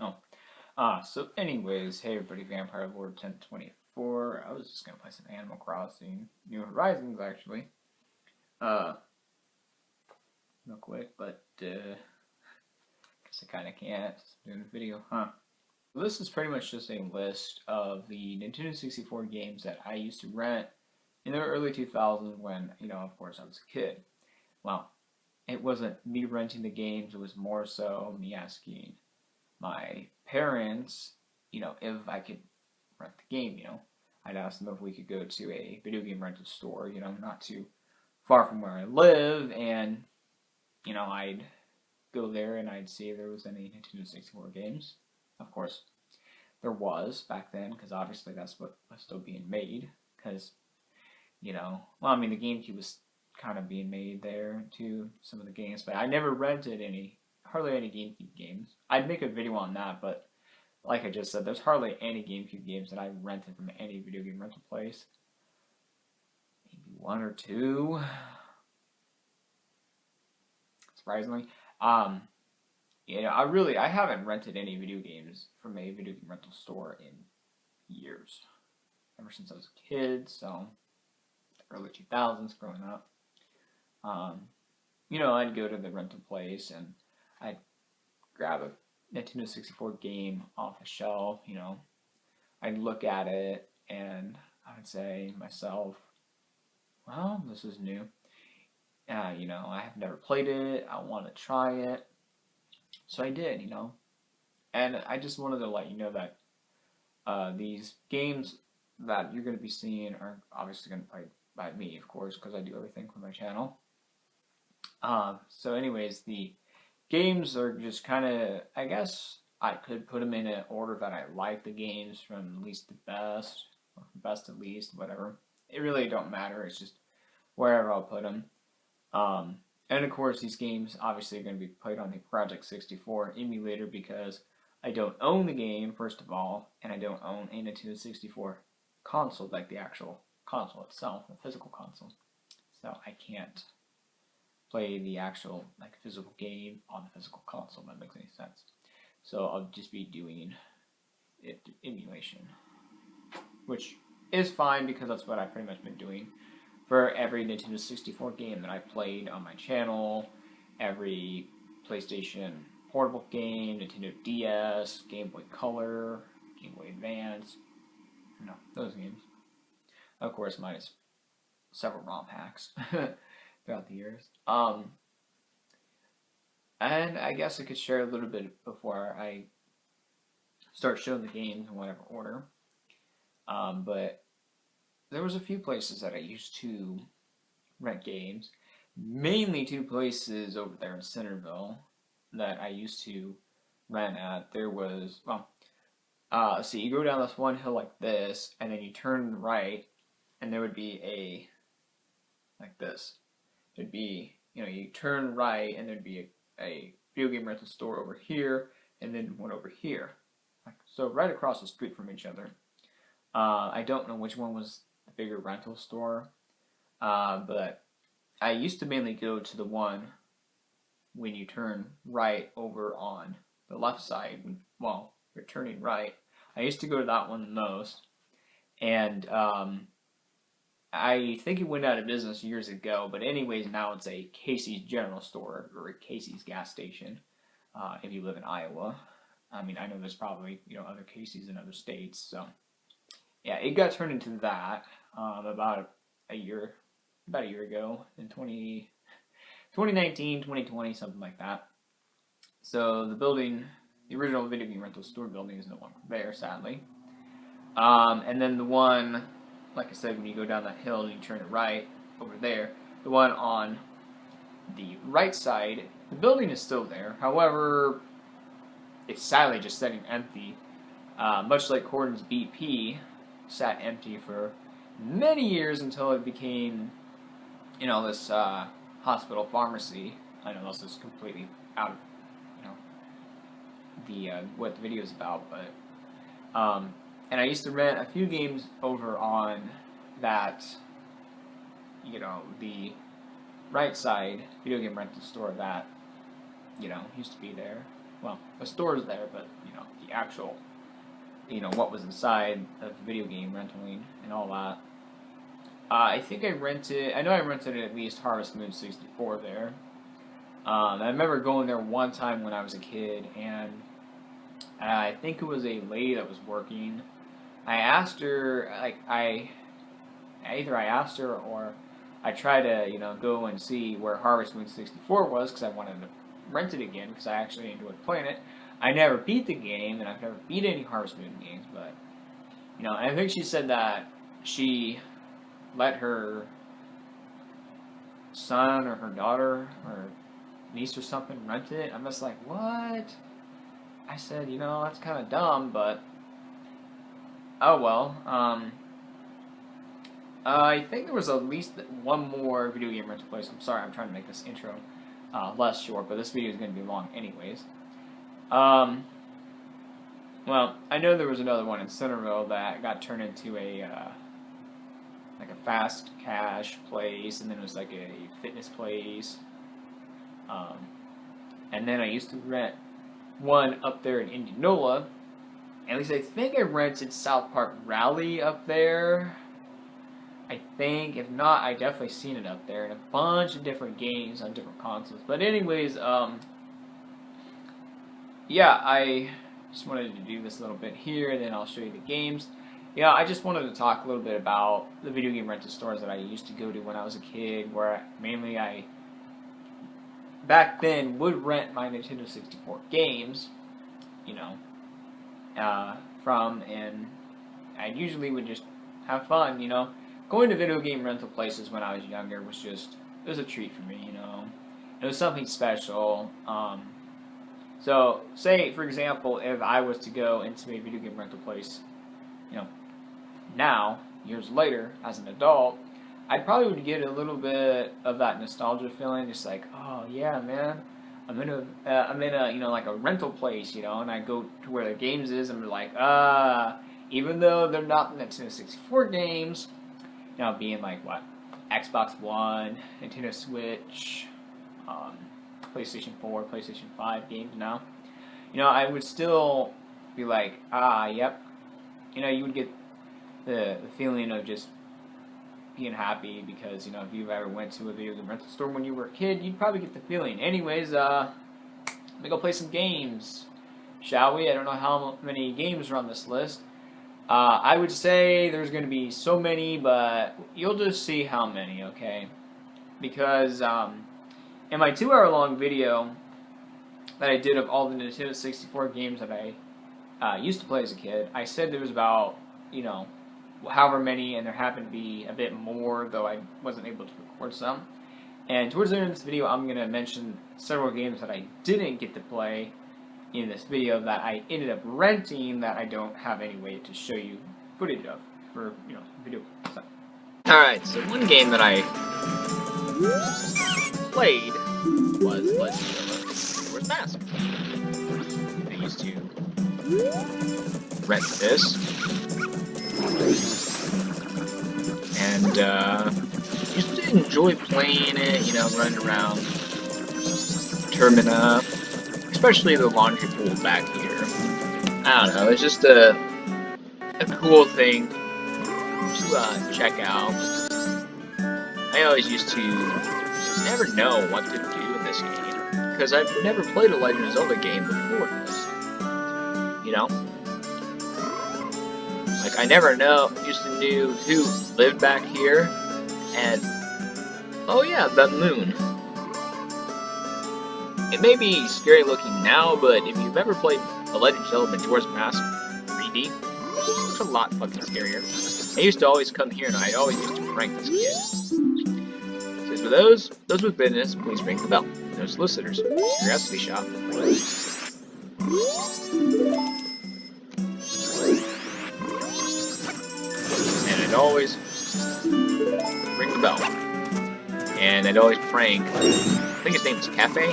Oh, so anyways, hey everybody, Vampire Lord 1024. I was just gonna play some Animal Crossing New Horizons actually. Uh, real quick, but guess I kinda can't. Just doing a video, huh? This is pretty much just a list of the Nintendo 64 games that I used to rent in the early 2000s when, of course, I was a kid. Well, it wasn't me renting the games, it was more so me asking my parents, if I could rent the game. I'd ask them if we could go to a video game rental store, not too far from where I live, and, I'd go there and I'd see if there was any Nintendo 64 games. Of course, there was back then, because obviously that's what was still being made, because, well, I mean, the GameCube was kind of being made there too, some of the games, but I never rented hardly any GameCube games. I'd make a video on that, but like I just said, there's hardly any GameCube games that I rented from any video game rental place. Maybe one or two, surprisingly. Um, I haven't rented any video games from a video game rental store in years. Ever since I was a kid, so the early 2000s growing up. Um, I'd go to the rental place and I'd grab a Nintendo 64 game off the shelf, I'd look at it and I would say to myself, well, this is new. I have never played it. I want to try it. So I did, And I just wanted to let you know that these games that you're going to be seeing are obviously going to be played by me, of course, because I do everything for my channel. So anyways, the games are just kind of, I guess I could put them in an order that I like the games from least to best, or from best to least, whatever. It really don't matter. It's just wherever I'll put them. And of course, these games obviously are going to be played on the Project 64 emulator because I don't own the game, first of all, and I don't own a Nintendo 64 console, like the actual console itself, the physical console. So I can't play the actual physical game on the physical console. If that makes any sense. So I'll just be doing it emulation, which is fine because that's what I've pretty much been doing for every Nintendo 64 game that I've played on my channel, every PlayStation Portable game, Nintendo DS, Game Boy Color, Game Boy Advance, those games. Of course, minus several ROM hacks throughout the years. And I guess I could share a little bit before I start showing the games in whatever order. But there was a few places that I used to rent games. Mainly two places over there in Centerville that I used to rent at. There was, so you go down this one hill like this, and then you turn right, and there would be like this. There'd be, you turn right, and there'd be a video game rental store over here, and then one over here. So right across the street from each other. I don't know which one was the bigger rental store, but I used to mainly go to the one when you turn right over on the left side. Well, you're turning right. I used to go to that one the most, and I think it went out of business years ago. But anyways, now it's a Casey's General Store or a Casey's gas station. If you live in Iowa, I mean, I know there's probably other Casey's in other states. So yeah, it got turned into that about a year ago in 2019, 2020, something like that. So the original video game rental store building is no longer there, sadly. And then the one, like I said, when you go down that hill and you turn it right over there, the one on the right side, the building is still there. However, it's sadly just sitting empty. Much like Corden's BP sat empty for many years until it became, this hospital pharmacy. I know this is completely out of, the what the video is about, but and I used to rent a few games over on that, the right side video game rental store that, used to be there. well, the store's there, but you know, the actual, you know, what was inside of the video game renting and all that. I think I know I rented at least Harvest Moon 64 there. I remember going there one time when I was a kid, and I think it was a lady that was working. I asked her, like, either I asked her or I tried to, you know, go and see where Harvest Moon 64 was because I wanted to rent it again because I actually enjoyed playing it. I never beat the game, and I've never beat any Harvest Moon games, but, you know, I think she said that she let her son or her daughter or niece or something rent it. I'm just like, what? I said, you know, that's kind of dumb, but oh well. I think there was at least one more video game rental place. I'm sorry, I'm trying to make this intro less short, but this video is going to be long anyways. Well, I know there was another one in Centerville that got turned into a like a fast cash place, and then it was like a fitness place. And then I used to rent one up there in Indianola. At least I think I rented South Park Rally up there. I think. If not, I definitely seen it up there. And a bunch of different games on different consoles. But anyways, yeah, I just wanted to do this a little bit here, and then I'll show you the games. Yeah, I just wanted to talk a little bit about the video game rental stores that I used to go to when I was a kid, where mainly I, back then, would rent my Nintendo 64 games, you know, from, and I usually would just have fun, you know. Going to video game rental places when I was younger was just, it was a treat for me, you know. It was something special. So, say, for example, if I was to go into a video game rental place, you know, now, years later, as an adult, I probably would get a little bit of that nostalgia feeling, just like, oh yeah, man, I'm in a, you know, like a rental place, you know, and I go to where the games is, and I'm like, even though they're not the Nintendo 64 games, you know, being like what, Xbox One, Nintendo Switch, PlayStation 4, PlayStation 5 games now, you know, I would still be like, yep, you know, you would get the feeling of just being happy because, you know, if you ever went to a video game rental store when you were a kid, you'd probably get the feeling. Anyways, let me go play some games, shall we? I don't know how many games are on this list. I would say there's going to be so many, but you'll just see how many, okay? Because in my 2-hour-long video that I did of all the Nintendo 64 games that I used to play as a kid, I said there was about, you know, however many, and there happened to be a bit more, though I wasn't able to record some. And towards the end of this video, I'm going to mention several games that I didn't get to play in this video that I ended up renting that I don't have any way to show you footage of for, you know, video. So. Alright, so one game that I played was Legend of Majora's Mask. I used to rent this. And, used to enjoy playing it, you know, running around Termina, especially the laundry pool back here. I don't know, it's just a cool thing to check out. I always used to never know what to do in this game, because I've never played a Legend of Zelda game before this, you know? Like, I never used to knew who lived back here, and, oh yeah, the moon. It may be scary looking now, but if you've ever played The Legend of Zelda Majora's Mask 3D, it's a lot fucking scarier. I used to always come here, and I always used to prank this kid. Says, for those with business, please ring the bell. No solicitors. Curiosity shop. I'd always ring the bell, and I'd always prank. I think his name was Cafe.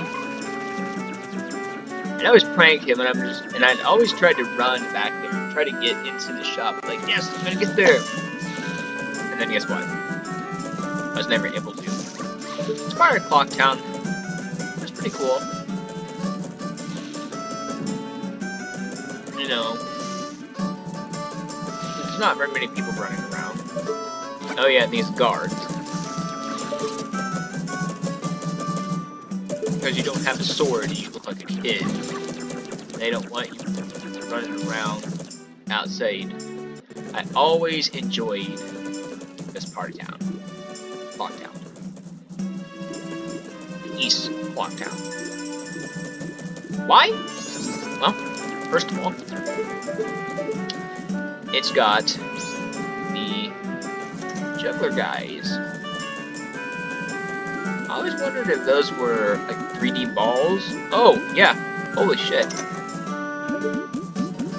And I always prank him, and I'd always try to run back there, and try to get into the shop. Like, yes, I'm gonna get there. And then guess what? I was never able to. It's part of Clock Town. It's pretty cool. know, there's not very many people running around. Oh yeah, these guards. Because you don't have a sword, you look like a kid. They don't want you running around outside. I always enjoyed this part of town. Clock Town. East Clock Town. Why? Well, first of all, it's got the juggler guys. I always wondered if those were like 3D balls. Oh, yeah. Holy shit.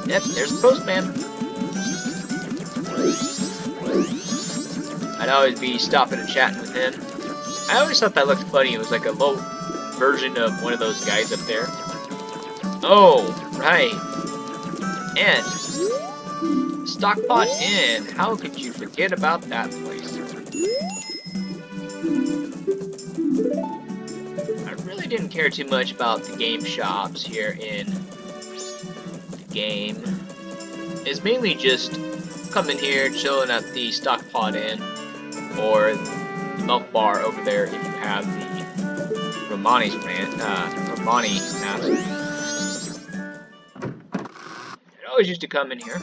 Yep, there's the postman. I'd always be stopping and chatting with him. I always thought that looked funny. It was like a low version of one of those guys up there. Oh, right. And Stockpot Inn. How could you forget about that place? I really didn't care too much about the game shops here in the game. It's mainly just coming here, chilling at the Stockpot Inn, or the milk bar over there if you have the Romani mask. I always used to come in here,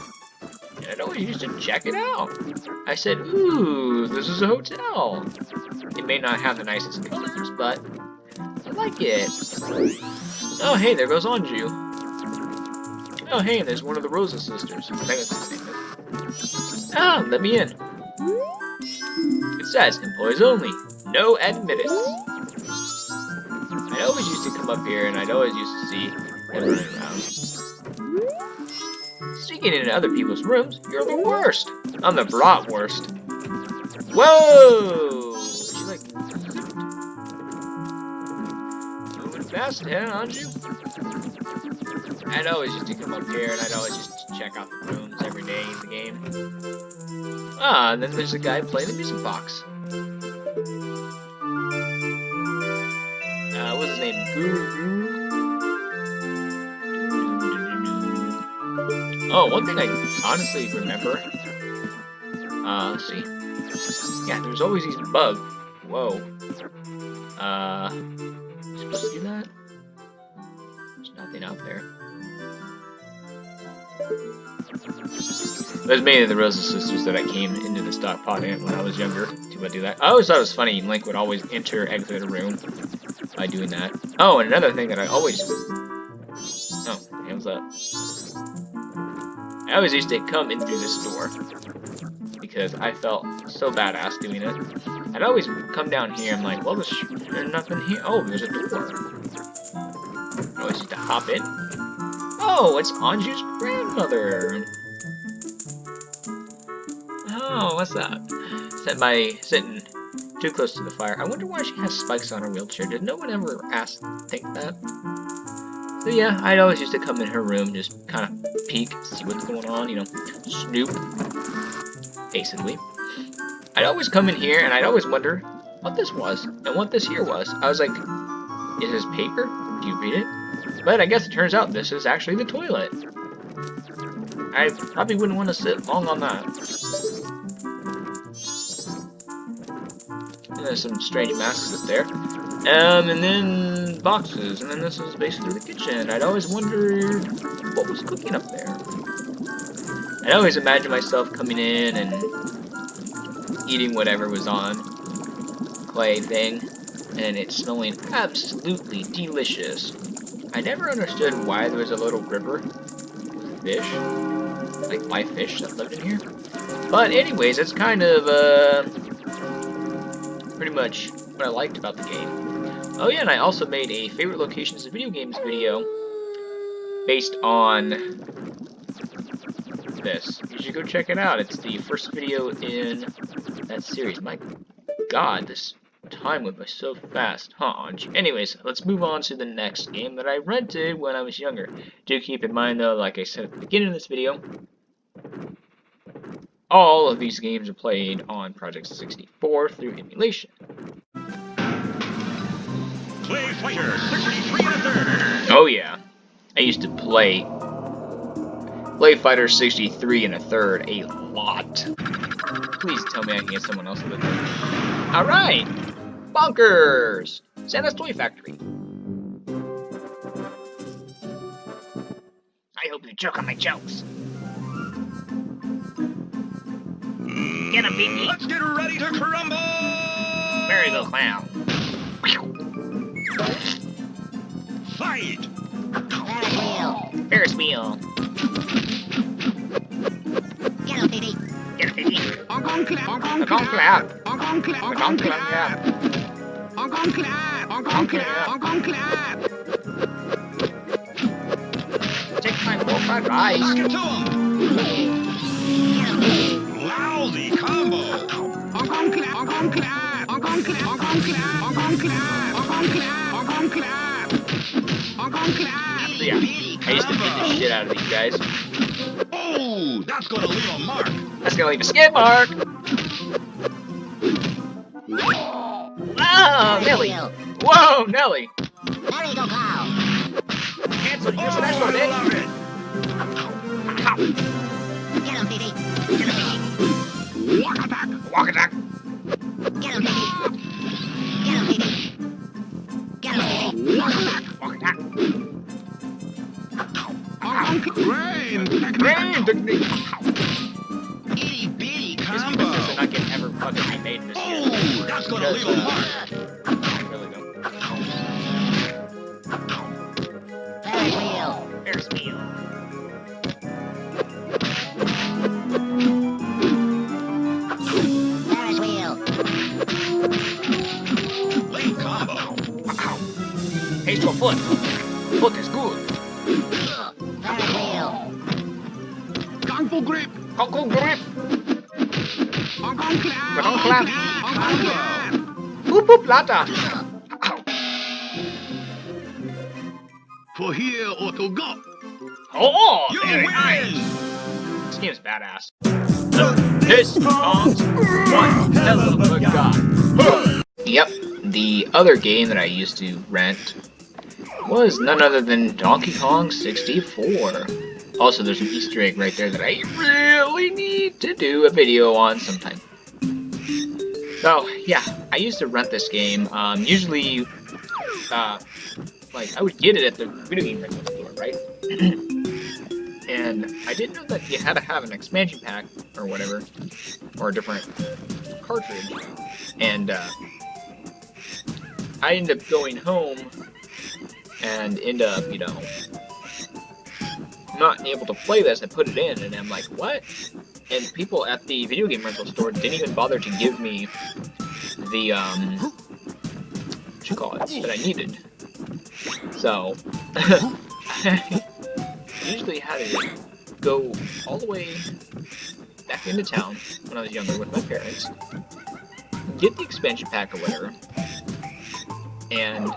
and I'd always used to check it out. I said, ooh, this is a hotel. It may not have the nicest colors, but I like it. Oh, hey, there goes Anju. Oh, hey, there's one of the Rosa sisters. I think that's what her name is. Ah, let me in. It says, employees only. No admittance. I always used to come up here, and I'd always used to see them running around. Sneaking into other people's rooms, you're the worst. I'm the bratwurst. Whoa! She like moving fast ahead, aren't you? I'd always used to come up here, and I'd always used to check out the rooms every day in the game. Ah, and then there's a guy playing the music box. What's his name? Guru? Oh, one thing I honestly remember. Let's see. Yeah, there's always these bugs. Whoa. Supposed to do that? There's nothing out there. There's mainly the Rosa sisters that I came into the Stockpot Inn when I was younger to do that. I always thought it was funny, Link would always enter, exit a room by doing that. Oh, and another thing that I always... Oh, hands up. I always used to come in through this door because I felt so badass doing it. I'd always come down here, I'm like, well, there's nothing here. Oh, there's a door. I always used to hop in. Oh, it's Anju's grandmother. Oh, what's that? Sitting too close to the fire. I wonder why she has spikes on her wheelchair. Did no one ever think that? So yeah, I'd always used to come in her room, just kind of peek, see what's going on, you know, snoop, basically. I'd always come in here, and I'd always wonder what this was, and what this here was. I was like, is this paper? Do you read it? But I guess it turns out this is actually the toilet. I probably wouldn't want to sit long on that. And there's some strange masks up there. And then boxes, and then this is basically the kitchen. I'd always wonder what was cooking up there. I'd always imagine myself coming in and eating whatever was on clay thing, and it's smelling absolutely delicious. I never understood why there was a little river with fish, like live fish that lived in here. But anyways, that's kind of pretty much what I liked about the game. Oh yeah, and I also made a favorite locations of video games video based on this. You should go check it out. It's the first video in that series. My god, this time went by so fast, huh? Anyways, let's move on to the next game that I rented when I was younger. Do keep in mind though, like I said at the beginning of this video, all of these games are played on Project 64 through emulation. Oh yeah, I used to play Play Fighter 63 and a third. A lot. Please tell me I can get someone else with it. Alright! Bonkers! Santa's Toy Factory. I hope you choke on my jokes. Get him, baby! Let's get ready to crumble! Mary the Clown. Fight! Ferris wheel. Get him, baby. Get him, baby. Honk, honk, clap. Honk, honk, clap. Honk, honk, clap. Honk, honk, clap. Honk, honk, clap. Honk, honk, clap. Honk, honk, clap. Take my 4-5 eyes. Knock it to him! Get him, baby. Lousy combo! Honk, honk, clap. Honk, honk, clap. Honk, honk, clap. Honk, honk, clap. Honk, honk, clap. Honk, honk, clap. Honk, honk, clap. Honk, honk, clap. So yeah, I used to beat the shit out of these guys. Oh, that's gonna leave a mark! That's gonna leave a skid mark. Oh, Nelly. Whoa, Nelly. Merry go plow. Cancel your Oh, special, I Nick. love it! Get him, baby. Get him, baby. Walk attack! Walk attack. Get him, baby. Get him, baby. Get him, baby. Walk attack! Walk attack. Honk, honk, clap. Rain technique! Rain technique. Itty bitty These combo! pictures are not getting ever fucking remade this year. Oh, that's gonna leave a mark! Really go. Ferris wheel. Ferris wheel. Ferris wheel. Late combo! Haste your foot. Foot is good. Ferris wheel. Kung Fu grip! Coco grip. Honk, honk, clap. Honk, clap. Honk, honk, clap. Boop boop lata. For here or to go! Oh, You very win! nice. This game's badass. This song's one hell of a guy. Yep, the other game that I used to rent was none other than Donkey Kong 64. Also, there's an Easter egg right there that I really need to do a video on sometime. So, yeah, I used to rent this game. Usually, like, I would get it at the video game rental store, right? And I didn't know that you had to have an expansion pack or whatever, or a different cartridge. And I ended up going home and end up, you know, not able to play this. I put it in, and I'm like, what? And people at the video game rental store didn't even bother to give me the what you call it that I needed. So I usually had to go all the way back into town when I was younger with my parents, get the expansion pack or whatever, and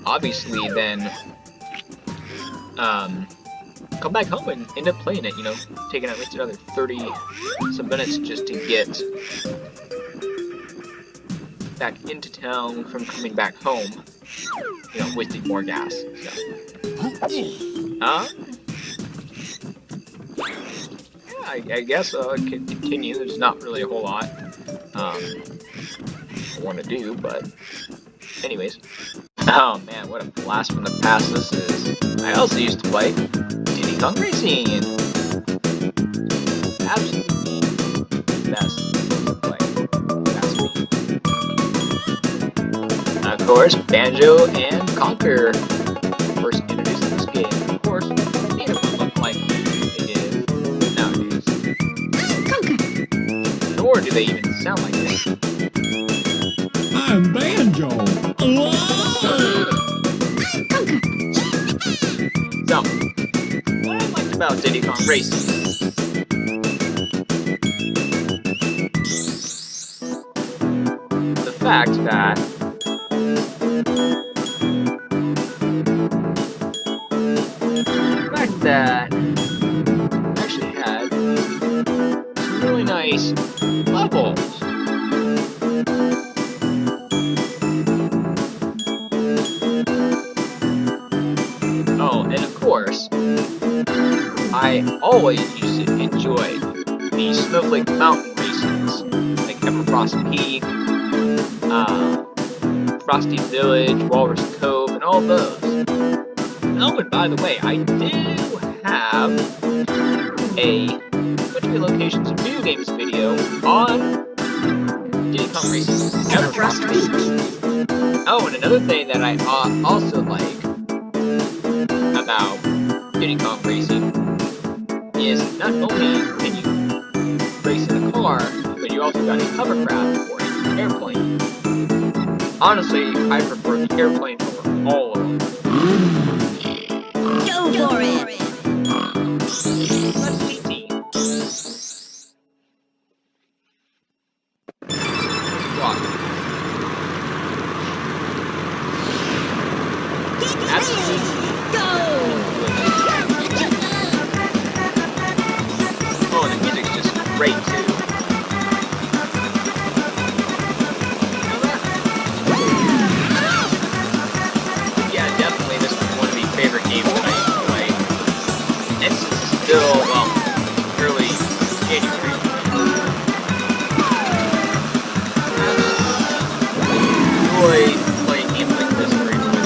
obviously then come back home and end up playing it, you know, taking at least another 30 some minutes just to get back into town from coming back home, you know, wasting more gas, so. Yeah, I guess I can continue. There's not really a whole lot I want to do, but anyways. Oh man, what a blast from the past this is. I also used to play Diddy Kong Racing. Absolutely best to play. That's me. Of course, Banjo and Conker first introduced in this game. Of course, they don't look like they did nowadays. Nor do they even sound like this. I'm Banjo. So, what I liked about Diddy Kong Racing the fact that actually had some really nice levels. Oh, and of course, I always used to enjoy the Snowflake Mountain races, like Everfrost Peak, Frosty Village, Walrus Cove, and all those. Oh, and by the way, I do have a Country Locations of Video Games video on Diddy Kong Racing, Everfrost Peak. Oh, and another thing that I also like about Diddy Kong Racing is not only can you race in a car, but you also got a hovercraft or an airplane. Honestly, I prefer the airplane over all of them. Go for it! Let's see. Rock. Absolutely. Go! Oh, and the music's just great too. Yeah, definitely this was one of the favorite games that I used to play. And since it's still, well, early January. I enjoy playing games like this very much.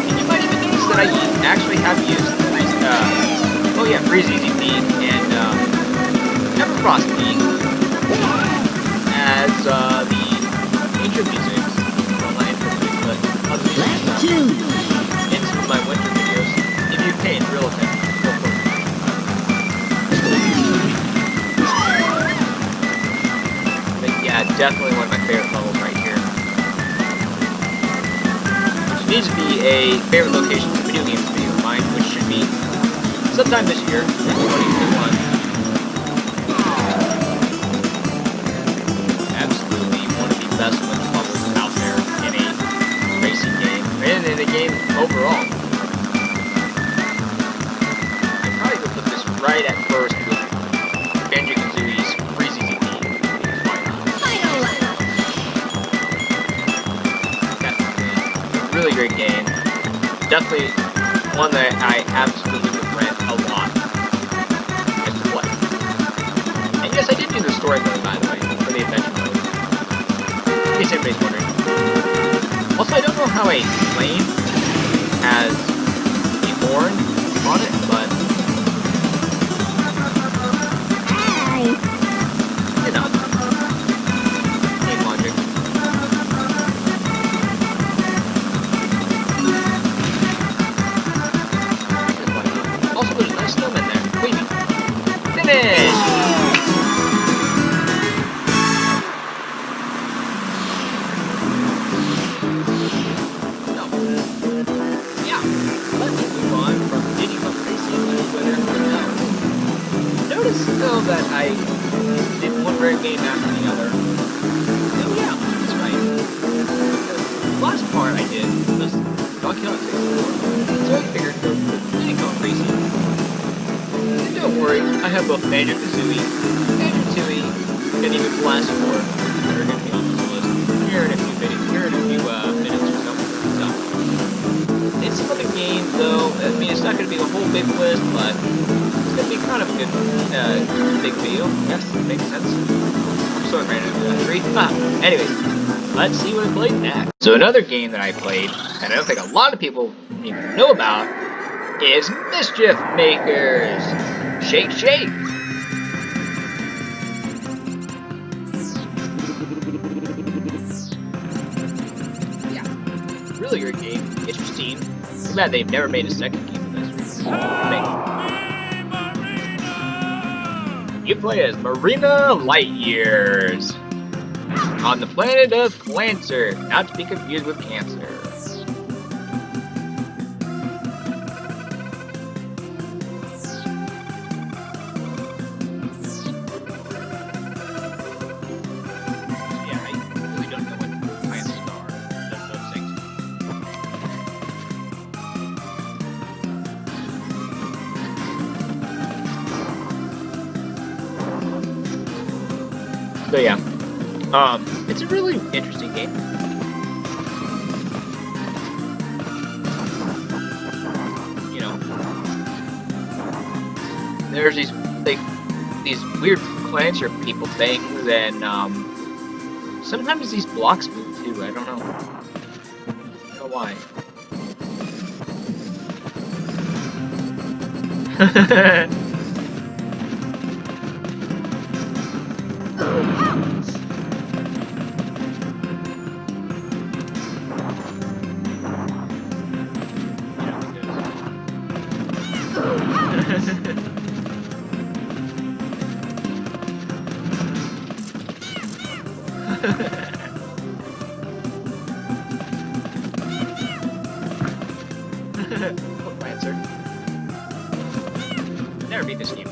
And you might even notice that I actually have used Freeze Easy Peak and Everfrost Peak as the intro music. Well, not intro music, but other music in some of my winter videos. If you pay real attention, go for it. But yeah, definitely one of my favorite levels right here. Which needs to be a favorite location for video games video of mine, which should be sometime this year, in 2021. Absolutely one of the best levels out there in a racing game, and in a game overall. I probably would put this right at first with Banjo-Kazooie's Freeze Easy Peak. Final lap! Definitely a really great game. Definitely one that I absolutely regret a lot just to play. And yes, I did do the story mode, by the way, for the adventure mode. In case anybody's wondering. Also, I don't know how a plane has a horn on it, but you know, game logic. Also, there's a nice snowman there, waving. Finish! So, yeah, let's move on from Diddy Kong Racing to Twitter. Notice, though, that I did one rare game after the other. Oh, yeah, that's right. The last part I did was Donkey Kong 64. So I figured go with Diddy Kong Racing. And don't worry, I have both Banjo-Kazooie, Banjo-Tooie, and even Blast 4 that are going to be on this list here in a few minutes or so. So, it's a fun game, though. I mean, it's not going to be a whole big list, but it's going to be kind of a good, big video. Yes, that makes sense. I'm so excited to do that 3. Anyways, let's see what I played next. So another game that I played, and I don't think a lot of people even know about, is Mischief Makers. Shake, shake. Yeah, really great game. Get your Steam. Too bad they've never made a second game of this. You play as Marina Lightyears on the planet of Clancer, not to be confused with Cancer. Yeah, I really don't know what planets are. Those things. So yeah, it's a really interesting game. You know, there's these weird plants or people things, and sometimes these blocks move too. I don't know. I don't know why. Lancer. Never beat this game.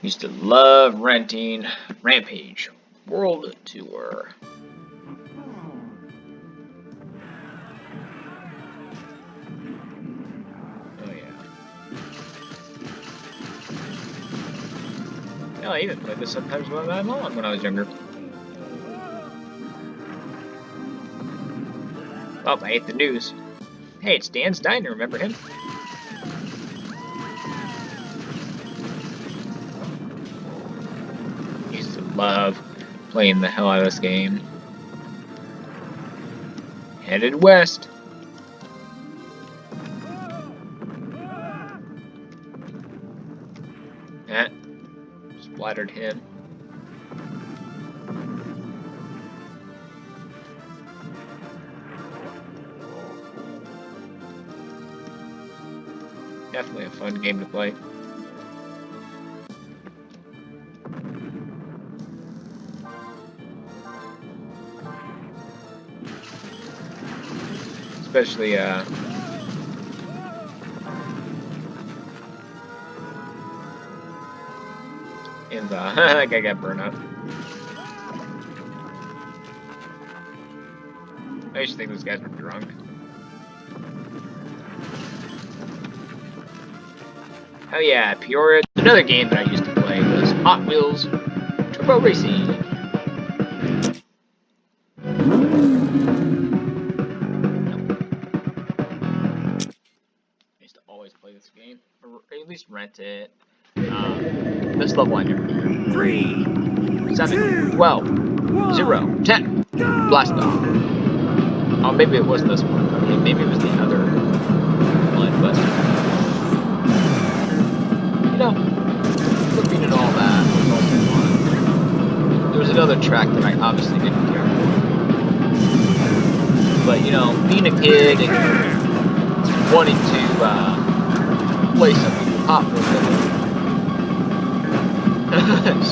Used to love renting Rampage World Tour. Oh yeah. Yeah, I even played this sometimes when I'm home when I was younger. Oh, I ate the news. Hey, it's Dan's Diner, remember him? Used to love playing the hell out of this game. Headed west. Eh, splattered him. Definitely a fun game to play. Especially, in the, that guy got burned up. I used to think those guys were drunk. Oh yeah, Peoria. Another game that I used to play was Hot Wheels Turbo Racing. I used to always play this game, or at least rent it. This level I never did. 3, 7, 12, 0, 10. Blast off. Oh, maybe it wasn't this one. Okay, maybe it was the other one, but you know, flipping and all that was also fun. There was another track that I obviously didn't care for. But, you know, being a kid and wanting to play something with Hot Wheels.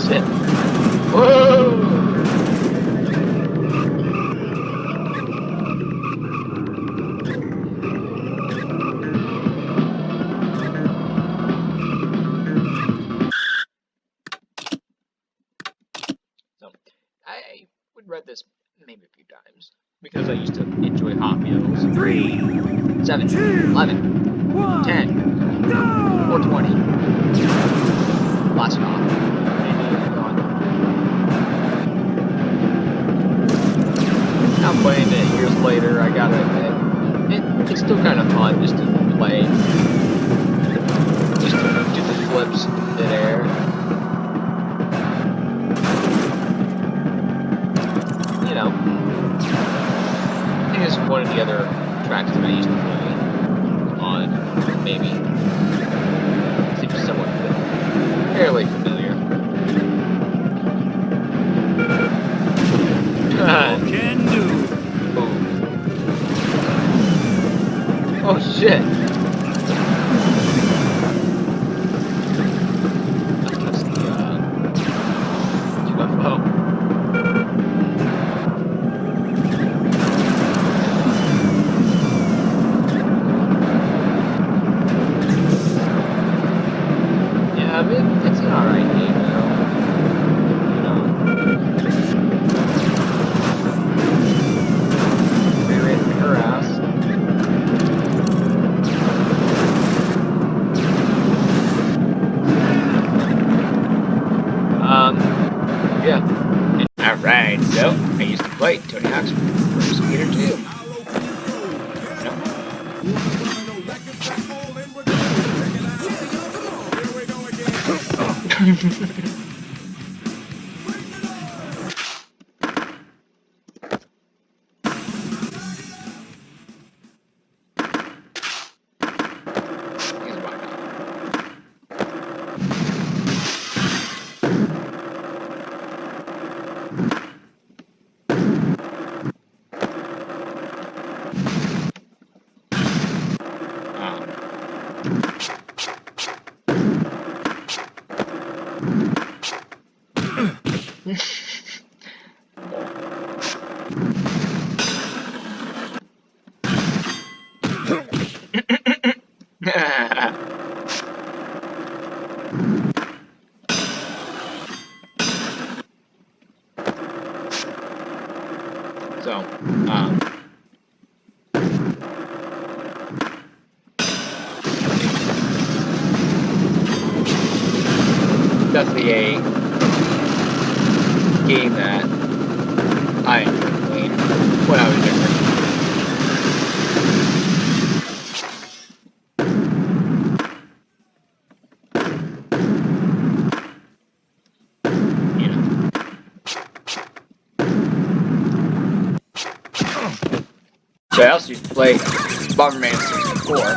Shit. Whoa! I would read this maybe a few times because I used to enjoy Hot Wheels. 3, 7, 2, 11, 10, 420. Blast it off. Now playing it years later, I gotta admit, it's still kind of fun just to play, just to do the flips in air. You know, I think it's one of the other tracks that I used to play on, maybe. Seems somewhat fairly familiar. Can do. Oh shit! That's the UFO. Yeah, I mean, it's an alright game though. You know. Free rate her ass. Yeah. Alright, so I used to play Tony Hawk's Pro Skater 2. No. So, definitely a game that I enjoyed playing when I was younger. You know. So I also used to play Bomberman 64.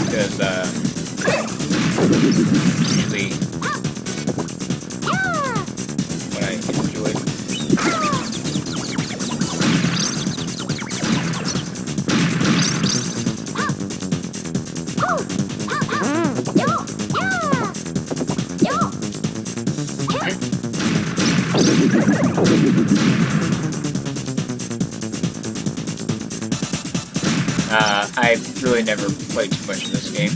Because, usually what I enjoyed. I really never played too much of this game.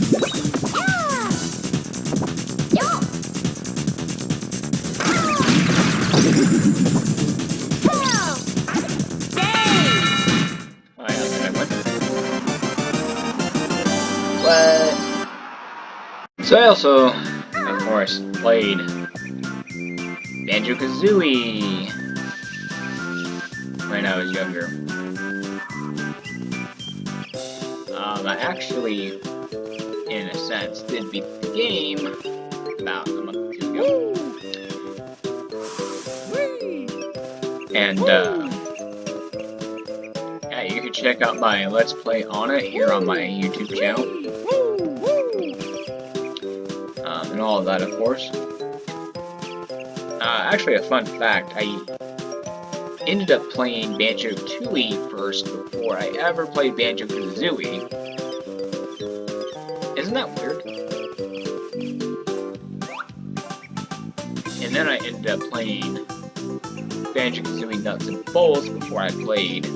Oh yeah, there I went. What? So I also, of course, played Banjo-Kazooie when I was younger. I actually, in a sense, did beat the game about a month or two ago. And, yeah, you can check out my Let's Play on it here on my YouTube channel. And all of that, of course. Actually, a fun fact, I ended up playing Banjo-Tooie first before I ever played Banjo-Kazooie. Isn't that weird? And then I ended up playing Banjo-Kazooie Nuts and Bolts before I played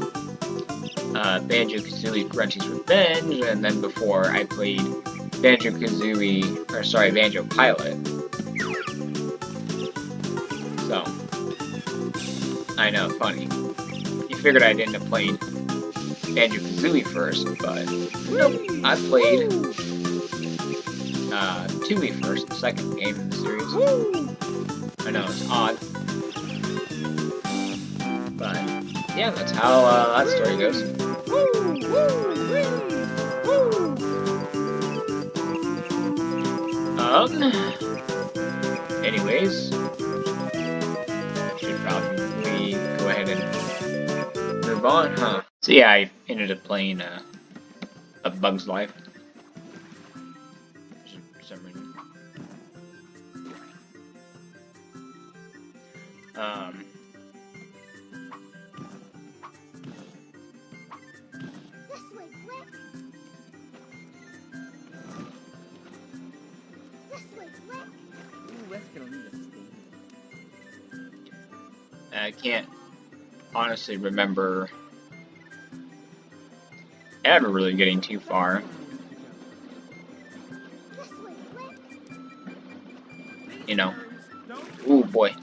Banjo-Kazooie Grunty's Revenge, and then before I played Banjo-Kazooie, or sorry, Banjo Pilot. So, I know, funny. You figured I'd end up playing Banjo-Kazooie first, but nope, I played Tooie first, the second game in the series. I know, it's odd. But, yeah, that's how that story goes. Anyways, should probably go ahead and move on, huh? So yeah, I ended up playing A Bug's Life. For some reason. I can't honestly remember ever really getting too far. You know. Ooh boy.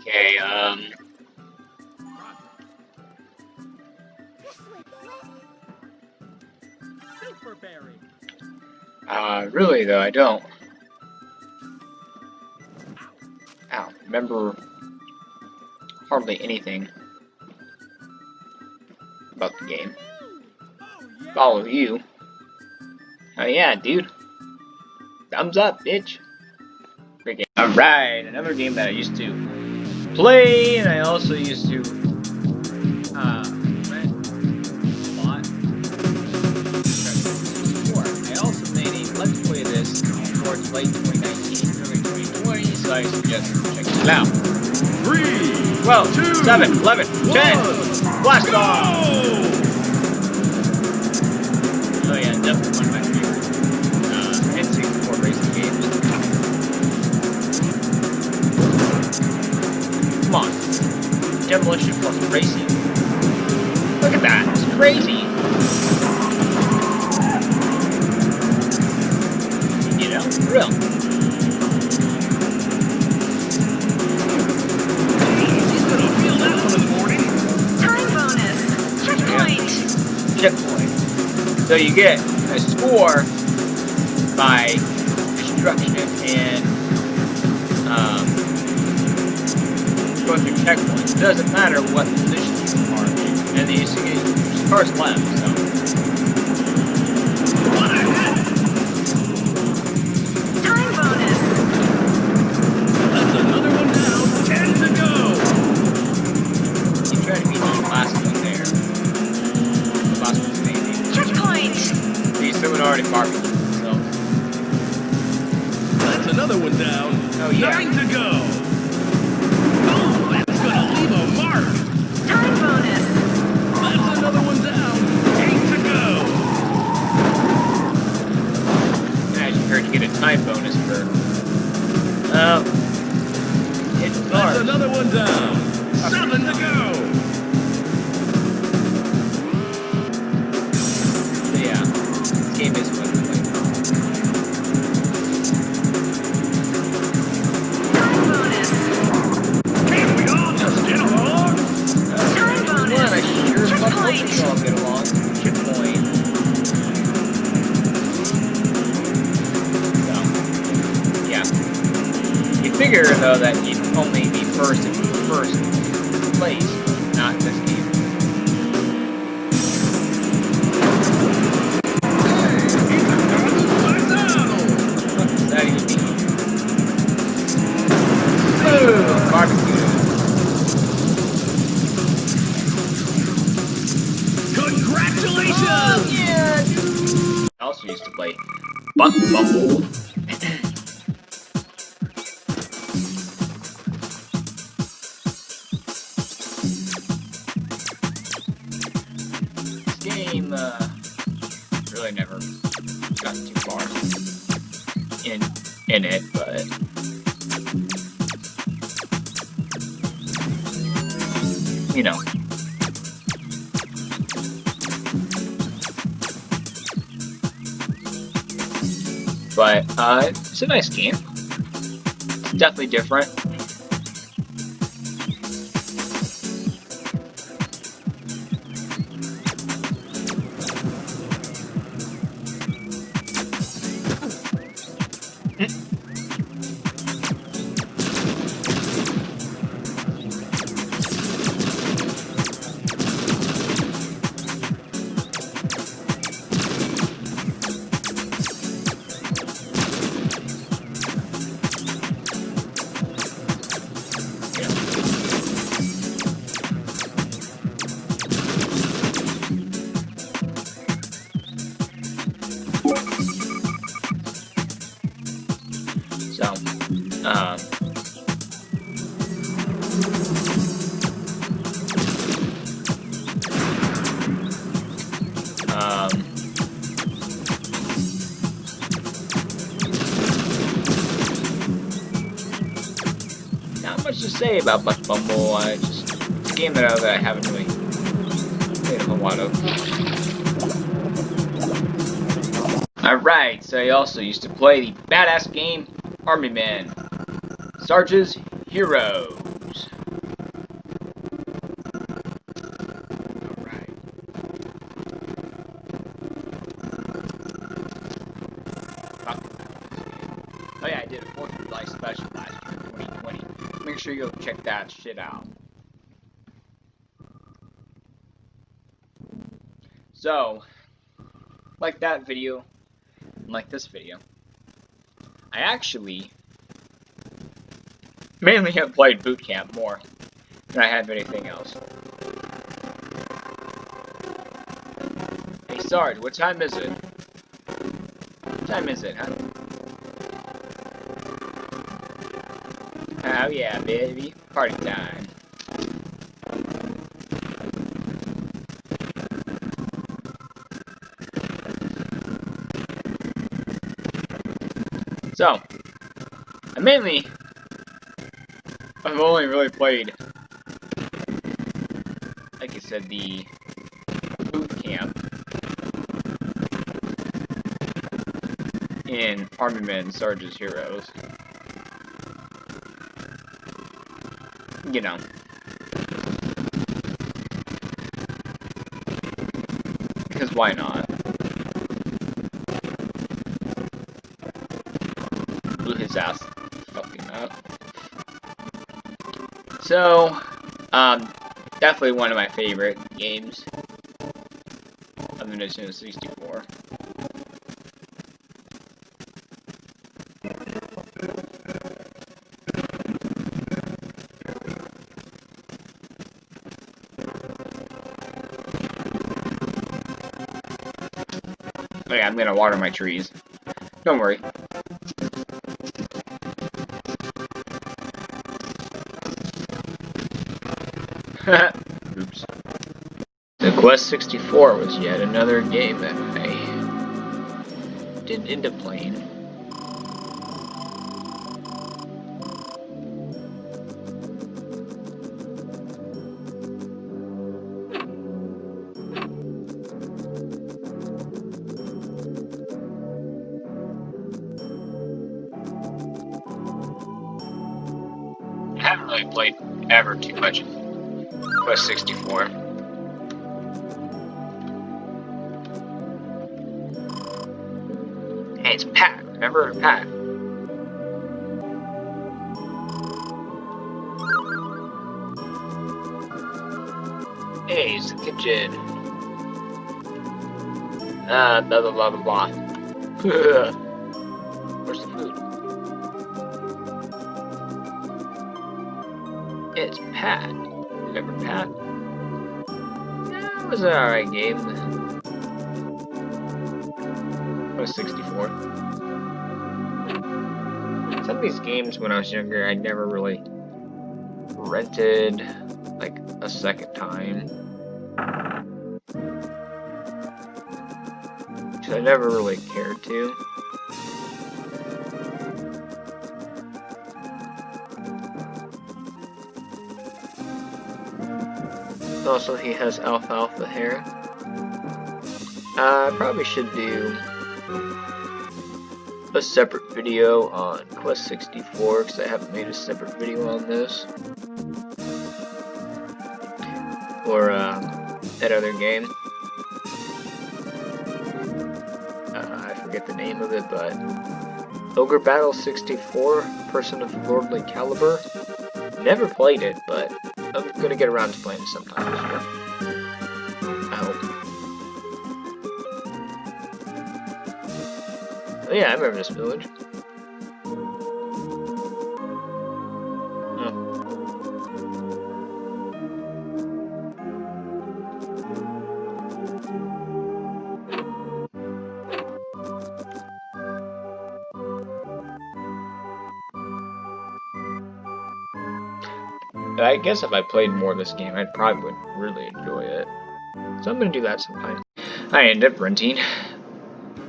Okay, really though, I don't. Ow, remember hardly anything about the game. Follow you. Oh yeah, dude. Thumbs up, bitch. Great game. Alright, another game that I used to play, and I also used to rent a lot. I also made a Let's Play this towards late 2019, early 2020, so I suggest you check it out. 3, 12, 2, 7, 11, 10, 1, blast off! go! Oh yeah, definitely one of my favorite N64 racing games. Come on. Demolition plus racing. Look at that, it's crazy. You know, for real. She's gonna feel that one in the morning. Time bonus. Checkpoint. Checkpoint. So you get a score by destruction and going through checkpoints. It doesn't matter what position you are in. And then you see cars left, so. One ahead. Time bonus. That's another one down. 10 to go. You try to beat the last one there. The last one's amazing. Checkpoint. See, someone already barbecued themselves. That's another one down. Oh, yeah. 9 to go. Oh, that's gonna leave a mark. Time bonus. That's another one down. 8 to go. As you heard, you get a time bonus for hitting That's cars. another one down. 7 to go. So yeah, this game is fun to play. Time bonus. Can't we all just get along? Time bonus. Well, I sure as fuck hope Checkpoint. we all get along. Checkpoint. So, yeah. You figure, though, that you'd only be first in first place, but not in this game. What does that even mean? Ooh, barbecue. Congratulations! Yeah, dude. I also used to play Buck Bumble. This game, really never got too far in it, but you know. But it's a nice game. It's definitely different. So, not much to say about Buck Bumble. It's a game that I haven't really played a whole lot of. Alright, so I also used to play the badass game Army Man. Sarge's Heroes. Oh yeah, I did a 4th of July special last year, 2020. Make sure you go check that shit out. So, like that video, and like this video, I actually mainly have played Boot Camp more than I have anything else. Hey Sarge, what time is it? What time is it, huh? Oh yeah, baby. Party time. So, I've only really played, like I said, the Boot Camp in Army Men Sarge's Heroes. You know. Because why not? Blew his ass fucking up. So, definitely one of my favorite games of the Nintendo 64. Oh yeah, I'm gonna water my trees. Don't worry. Oops. The Quest 64 was yet another game that I didn't end up playing. I haven't really played ever too much Quest 64. Hey, it's Pat. Remember Pat? Hey, it's the kitchen. Blah blah blah blah blah. Where's the food? It's Pat. Remember Pat? Yeah, it was an alright game. It was 64. Some of these games when I was younger, I never really rented like a second time. Because I never really cared to. Also, he has alfalfa hair. I probably should do a separate video on Quest 64 because I haven't made a separate video on this. Or that other game. I forget the name of it, but Ogre Battle 64, Person of Lordly Caliber. Never played it, but I'm gonna get around to playing it sometime this year. I hope. Oh yeah, I remember this village. I guess if I played more of this game, I probably would really enjoy it. So I'm gonna do that sometime. I ended up renting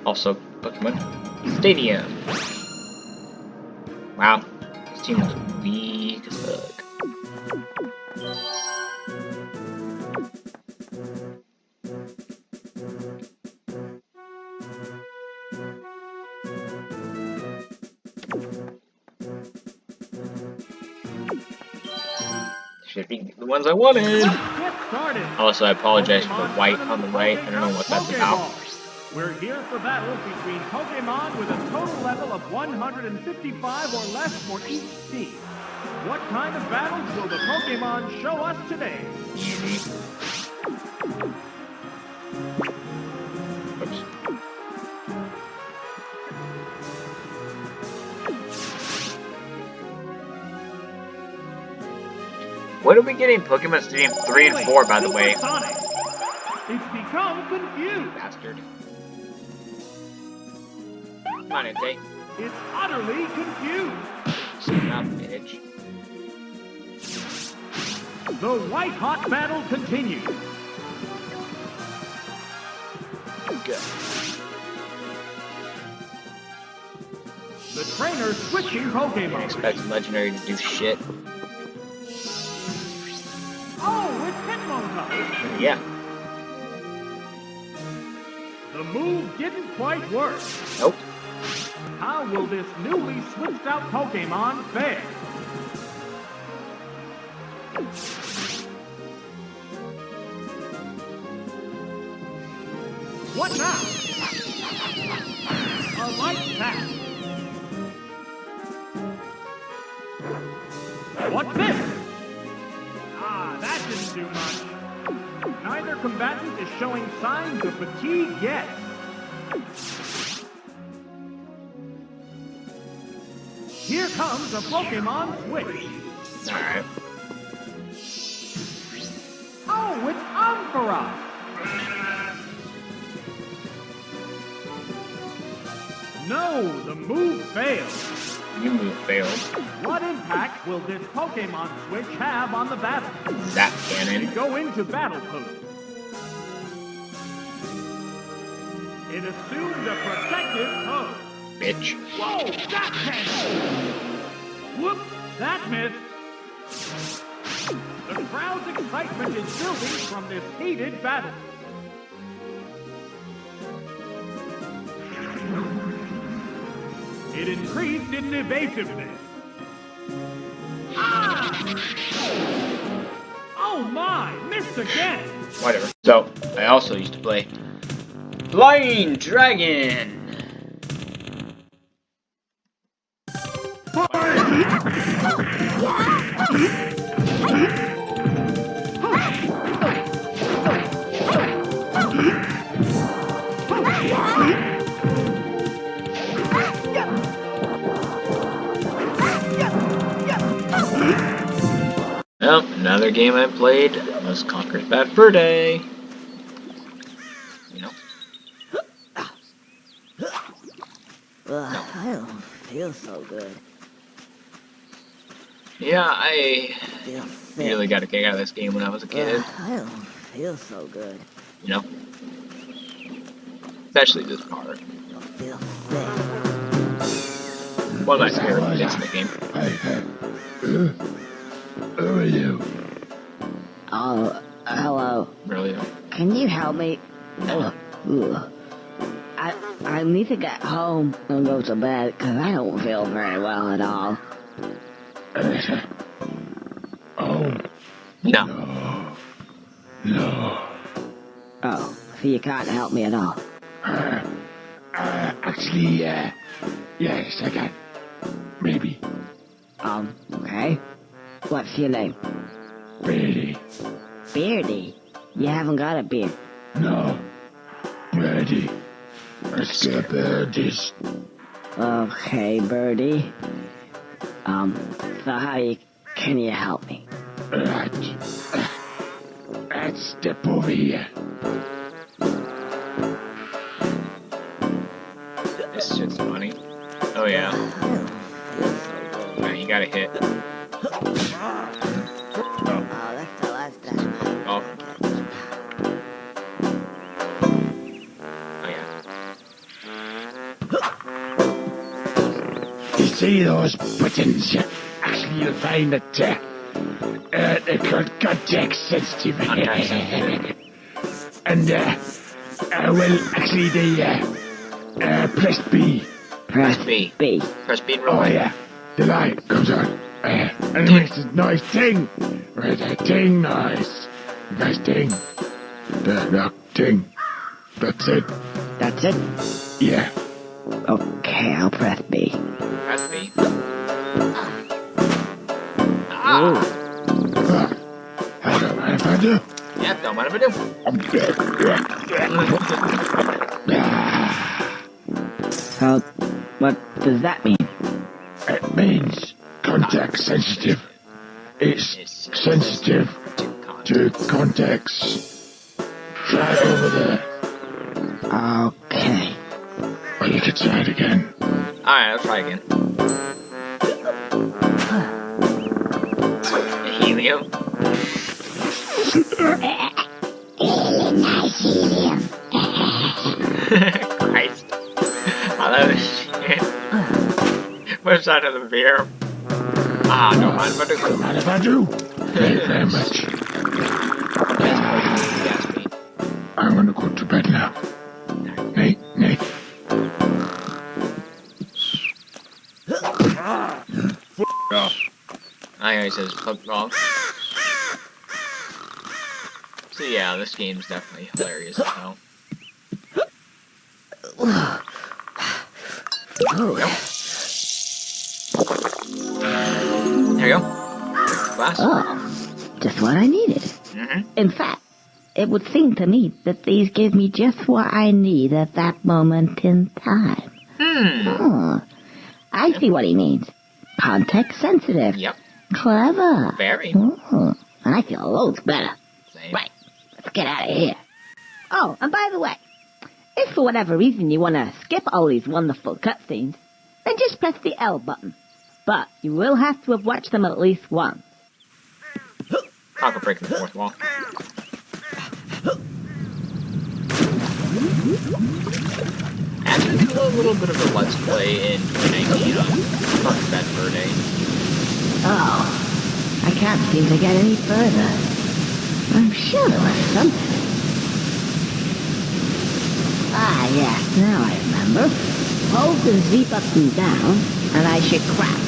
also Pokemon Stadium. Wow, this team is weak as fuck. Should be the ones I wanted. Also, I apologize for the white on the right. I don't know what that's about. We're here for battles between Pokemon with a total level of 155 or less for each team. What kind of battles will the Pokemon show us today? Oops. When are we getting Pokemon Stadium 3 and 4, by the way? Sonic. It's become confused. Bastard. Come on, Entei. It's utterly confused. Stop, bitch. The white-hot battle continues. Good. The trainer switching I Pokemon. expect Legendary to do shit. Oh, it's Hitmonchan. Yeah. The move didn't quite work. Nope. How will this newly switched out Pokemon fare? What now? A light attack. What's this? Ah, that didn't do much. Neither combatant is showing signs of fatigue yet. Here comes a Pokemon switch. Alright. Oh, it's Ampharos. No, the move failed. You move failed. What impact will this Pokemon switch have on the battle? Zap cannon. Go into battle pose. It assumed a protective pose. Bitch. Whoa, that cannon! Whoops, that missed. The crowd's excitement is building from this heated battle. It increased in evasiveness. Ah! Oh my, missed again! Whatever. So, I also used to play Flying Dragon. Well, another game I played was Conker's Bad Fur Day. You know? I don't feel so good. Yeah, I Feel sick. really got a kick out of this game when I was a kid. I don't feel so good. You know? Especially this part. I feel sick. One of my favorite bits in the game. Who are you? Oh, hello. Really. Can you help me? Ugh. I need to get home and go to bed because I don't feel very well at all. Oh, No. no. Oh, so you can't help me at all. Actually, yes, I can. Maybe. Okay. What's your name? Ready? Beardy. You haven't got a beard. No. Ready. Let's get this. Okay, Birdie. So can you help me? Let's step over here. This shit's funny. Oh yeah. Alright, you gotta hit. Oh, that's the last time. Oh. Oh yeah. You see those buttons? Actually, you'll find that they're called context sensitive. And, well, actually, they, press B. Press B. B. Press B and roll. Oh, yeah. The light comes on. And it makes a nice ting. Right, a ting noise. Nice ting. The ting. That's it. That's it? Yeah. Okay, I'll press B. Press B. Ooh. I don't mind if I do. Yeah, don't mind if I do. So, what does that mean? It means contact sensitive. It's sensitive to contacts. Try over there. Okay. Or you could try it again. Alright, I'll try again. Helium. Christ. I love this shit. Where's that of the beer? Ah, don't mind if I do. Don't mind if I do. Thank you very much. Gas me. I'm gonna go to bed now. Nate. I always says fuck off. So yeah, this game's definitely hilarious as hell. There you go. Glass. Oh, just what I needed. Mm-hmm. In fact, it would seem to me that these give me just what I need at that moment in time. Oh, I see what he means. Context sensitive. Yep. Clever. Very. Oh, I feel loads better. Same. Right, let's get out of here. Oh, and by the way, if for whatever reason you want to skip all these wonderful cutscenes, then just press the L button. But you will have to have watched them at least once. Cocker breaking the fourth wall. Actually, did a little bit of a let's play in 2019 on Fuck Bad Fur Day. Oh, I can't seem to get any further. I'm sure there was something. Ah, yes, now I remember. Hold the Z button down, and I should crouch.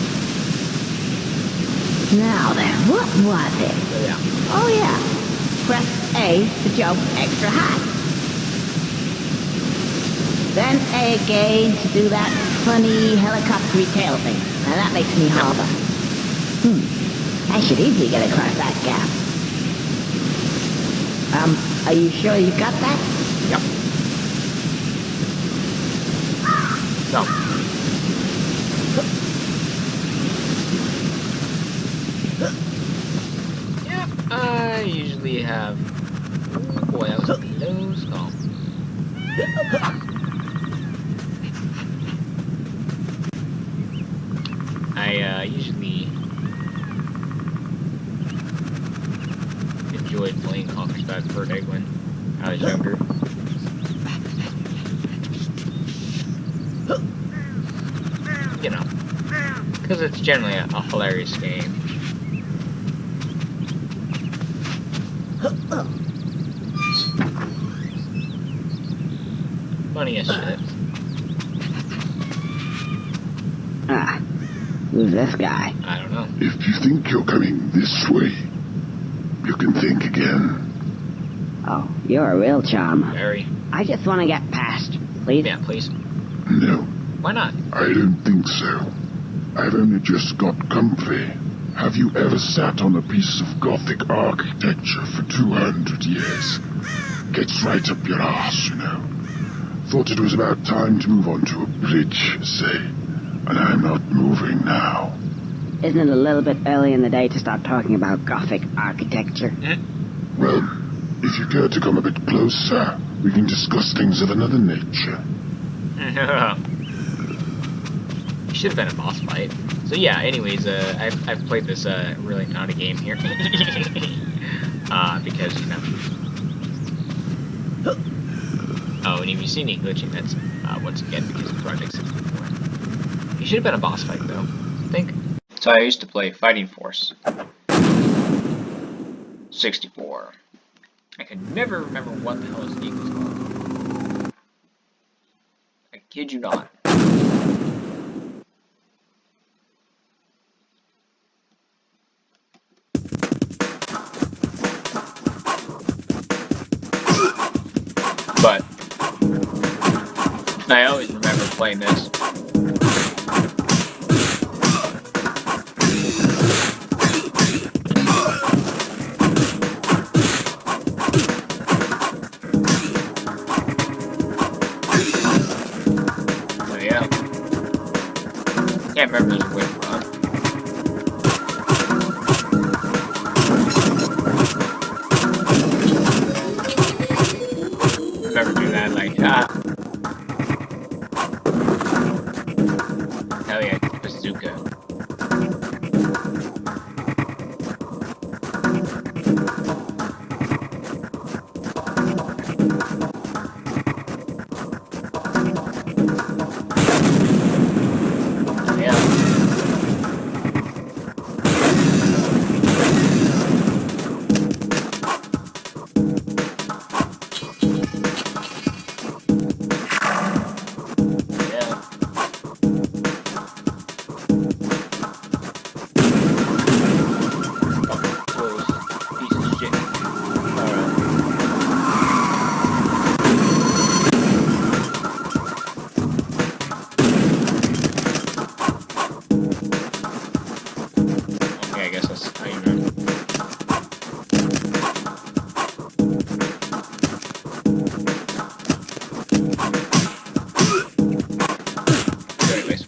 Now then, what was it? So yeah. Oh, yeah. Press A to jump extra high. Then A again to do that funny helicopter tail thing. Now that makes me hover. I should easily get across that gap. Are you sure you got that? Yep. So. Yeah, I usually have... Boy, that was a close call. I usually enjoyed playing Conker's Bad Fur Day when I was younger. You know, because it's generally a hilarious game. Funny as shit. Ah, who's this guy? I don't know. If you think you're coming this way, you can think again. Oh, you're a real charmer. Very. I just want to get past, please. Yeah, please. No, Why not? I don't think so. I've only just got comfy. Have you ever sat on a piece of Gothic architecture for 200 years? Gets right up your arse, you know. Thought it was about time to move on to a bridge, say. And I'm not moving now. Isn't it a little bit early in the day to start talking about Gothic architecture? Well, if you care to come a bit closer, we can discuss things of another nature. Should have been a boss fight. So yeah, anyways, I've played this really naughty game here. Because, you know. Oh, and if you see any glitching, that's once again because of Project 64. He should have been a boss fight though, I think. So I used to play Fighting Force 64. I could never remember what the hell his name was called. I kid you not. But I always remember playing this. So yeah. Can't remember this win from. I remember doing that like, hell yeah, bazooka. Yeah. Yeah. Piece of shit. Okay, I guess that's how you run. So anyways.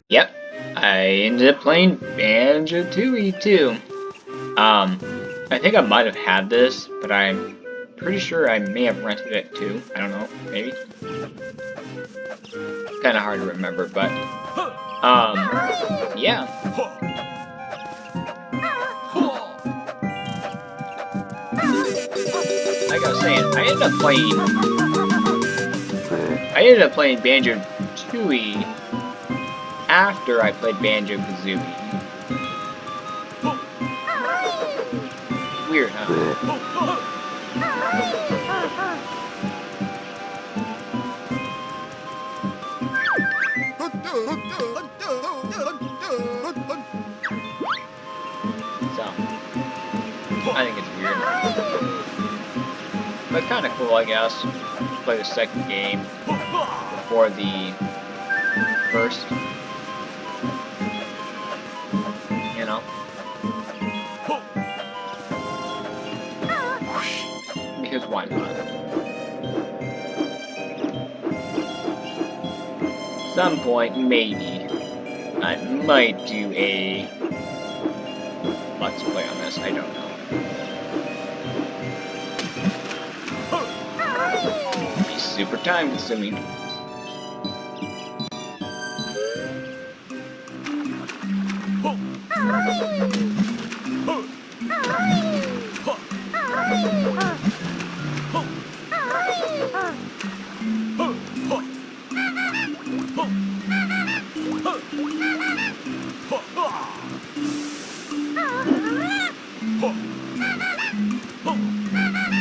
Yep. I ended up playing Banjo-Tooie too. I think I might have had this, but I'm pretty sure I may have rented it too. I don't know, maybe. Kind of hard to remember, but yeah. Like I was saying, I ended up playing Banjo-Tooie after I played Banjo-Kazooie. Weird, huh? So, I think it's weird. But kind of cool, I guess. Play the second game before the first. You know? Because why not? Some point, maybe, I might do a Let's Play on this. I don't know. It'd be super time consuming.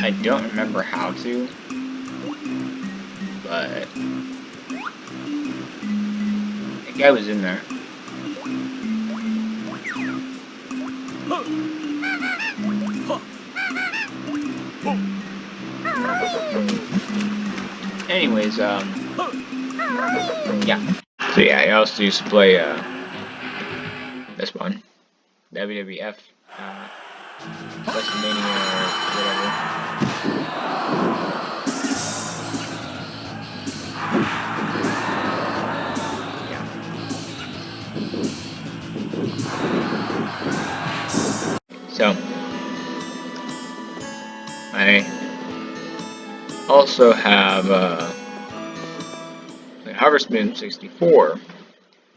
I don't remember how to, but I think I was in there. Anyways, yeah. So yeah, I also used to play, this one. WWF, WrestleMania or whatever. Yeah. So, I also have, Harvest Moon 64.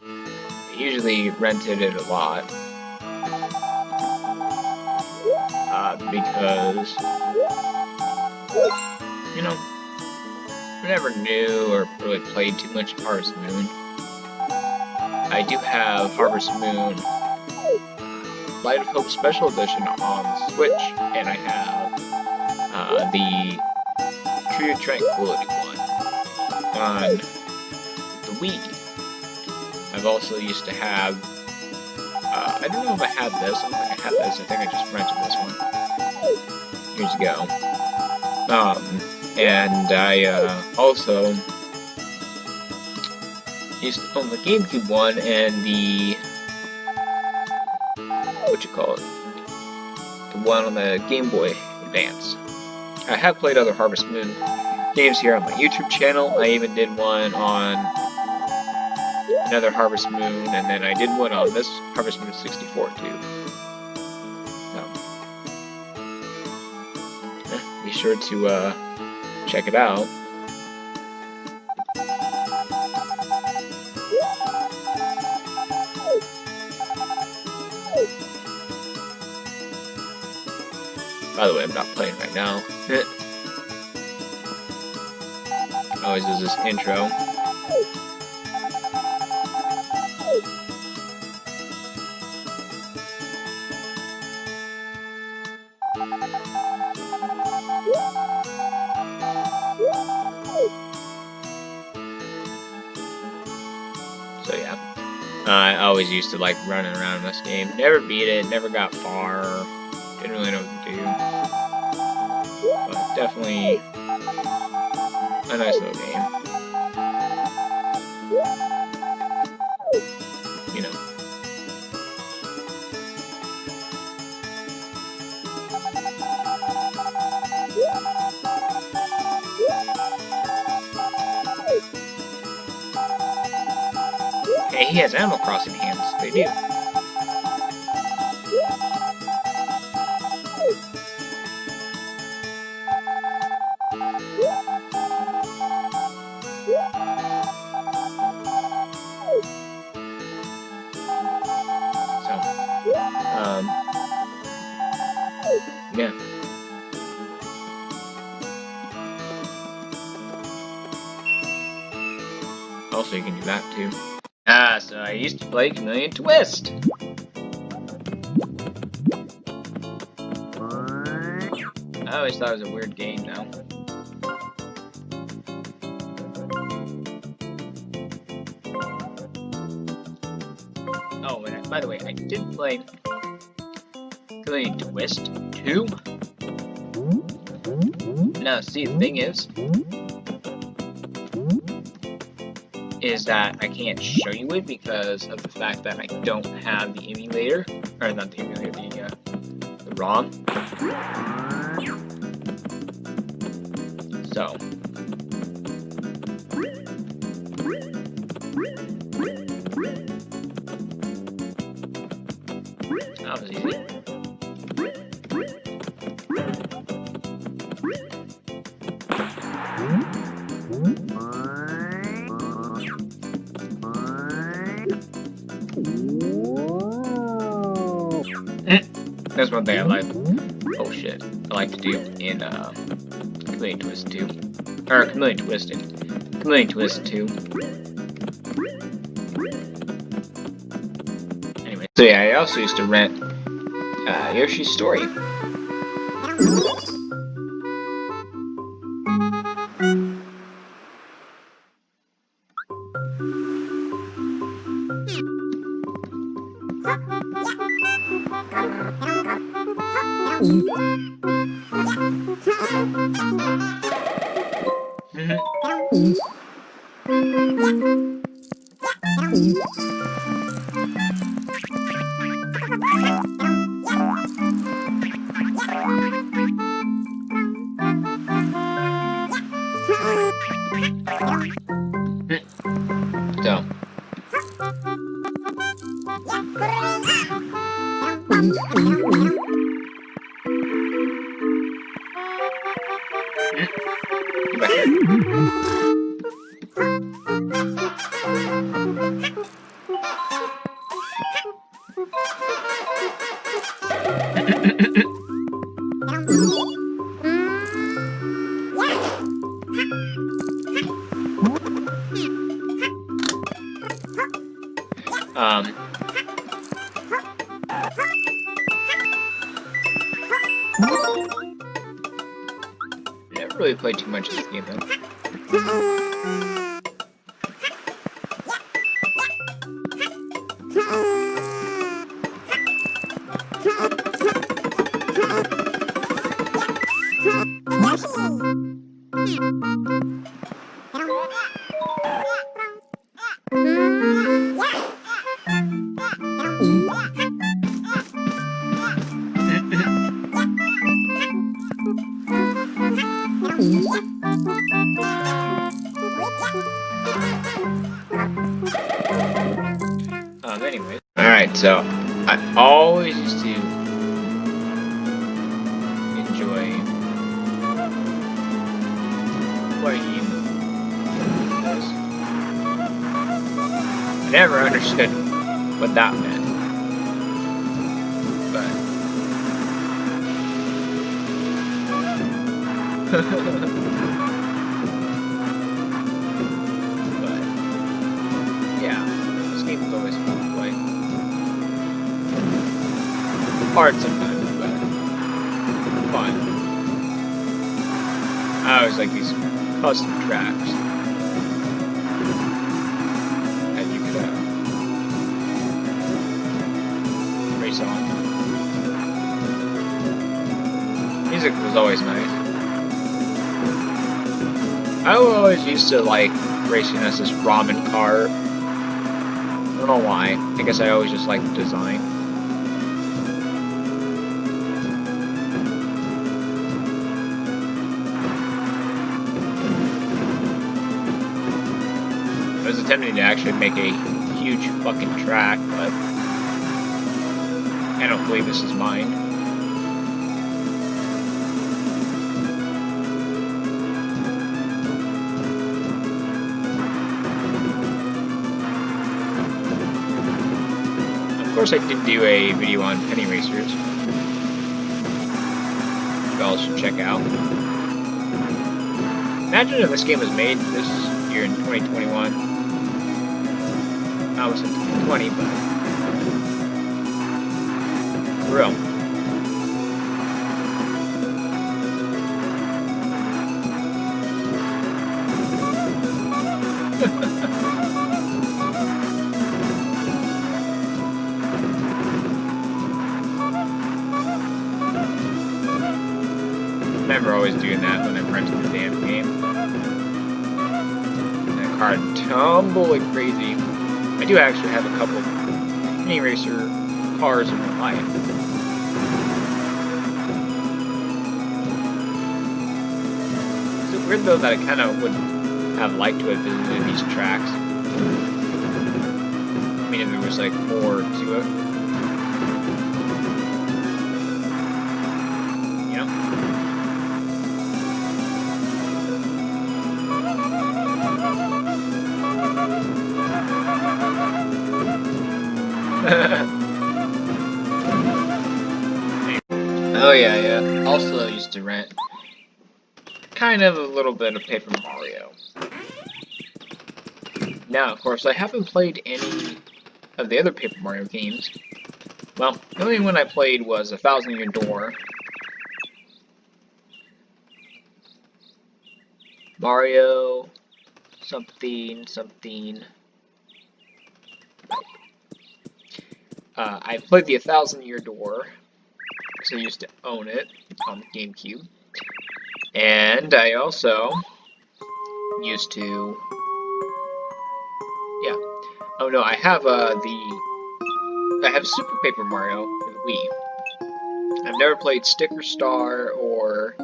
I usually rented it a lot. Because, you know, I never knew or really played too much of Harvest Moon. I do have Harvest Moon Light of Hope Special Edition on the Switch, and I have the Tree of Tranquility one on the Wii. I've also used to have, I don't know if I had this, I don't think I had this, I think I just rented this one years ago. And I also used to own the GameCube one and the the one on the Game Boy Advance. I have played other Harvest Moon games here on my YouTube channel. I even did one on another Harvest Moon, and then I did one on this Harvest Moon 64 too. So, be sure to check it out. By the way, I'm not playing right now. Always does this intro. So yeah, I always used to like running around in this game. Never beat it, never got far. Didn't really know what to do. But definitely a nice little game. You know. Hey, he has Animal Crossing hands. They do. Yeah. Also, you can do that too. So I used to play Chameleon Twist. I always thought it was a weird game now. Oh, and by the way, I did play Chameleon Twist 2. Now, see, the thing is that I can't show you it because of the fact that I don't have the emulator, or not the emulator, the ROM. So. That was easy. That's one thing I like. Oh shit. I like to do in Chameleon Twist 2. Or Chameleon Twisted. Chameleon Twist 2. Anyway. So yeah, I also used to rent Yoshi's Story. So. Never really played too much of this game though. Alright, so I always used to enjoy playing this. I never understood what that meant. But yeah, this game was always fun to play. Hard sometimes, but fun. I always like these custom tracks that you could race on. Music was always nice. I always used to like racing as this ramen car. I don't know why. I guess I always just liked the design. I was attempting to actually make a huge fucking track, but I don't believe this is mine. Of course, I did do a video on penny racers. You all should check out. Imagine if this game was made this year in 2021. I was in 2020, but for real. I remember always doing that when I rented the damn game. That car would tumble like crazy. I do actually have a couple mini racer cars in real life. Is it weird though that I kind of would have liked to have visited these tracks? I mean, if there was like more to it. You know? Oh yeah. Also used to rent kind of a little bit of Paper Mario. Now, of course, I haven't played any of the other Paper Mario games. Well, the only one I played was 1,000 Year Door, Mario, something. I played the 1,000 Year Door, because I used to own it on the GameCube. And I also used to, yeah. Oh no, I have Super Paper Mario for the Wii. I've never played Sticker Star or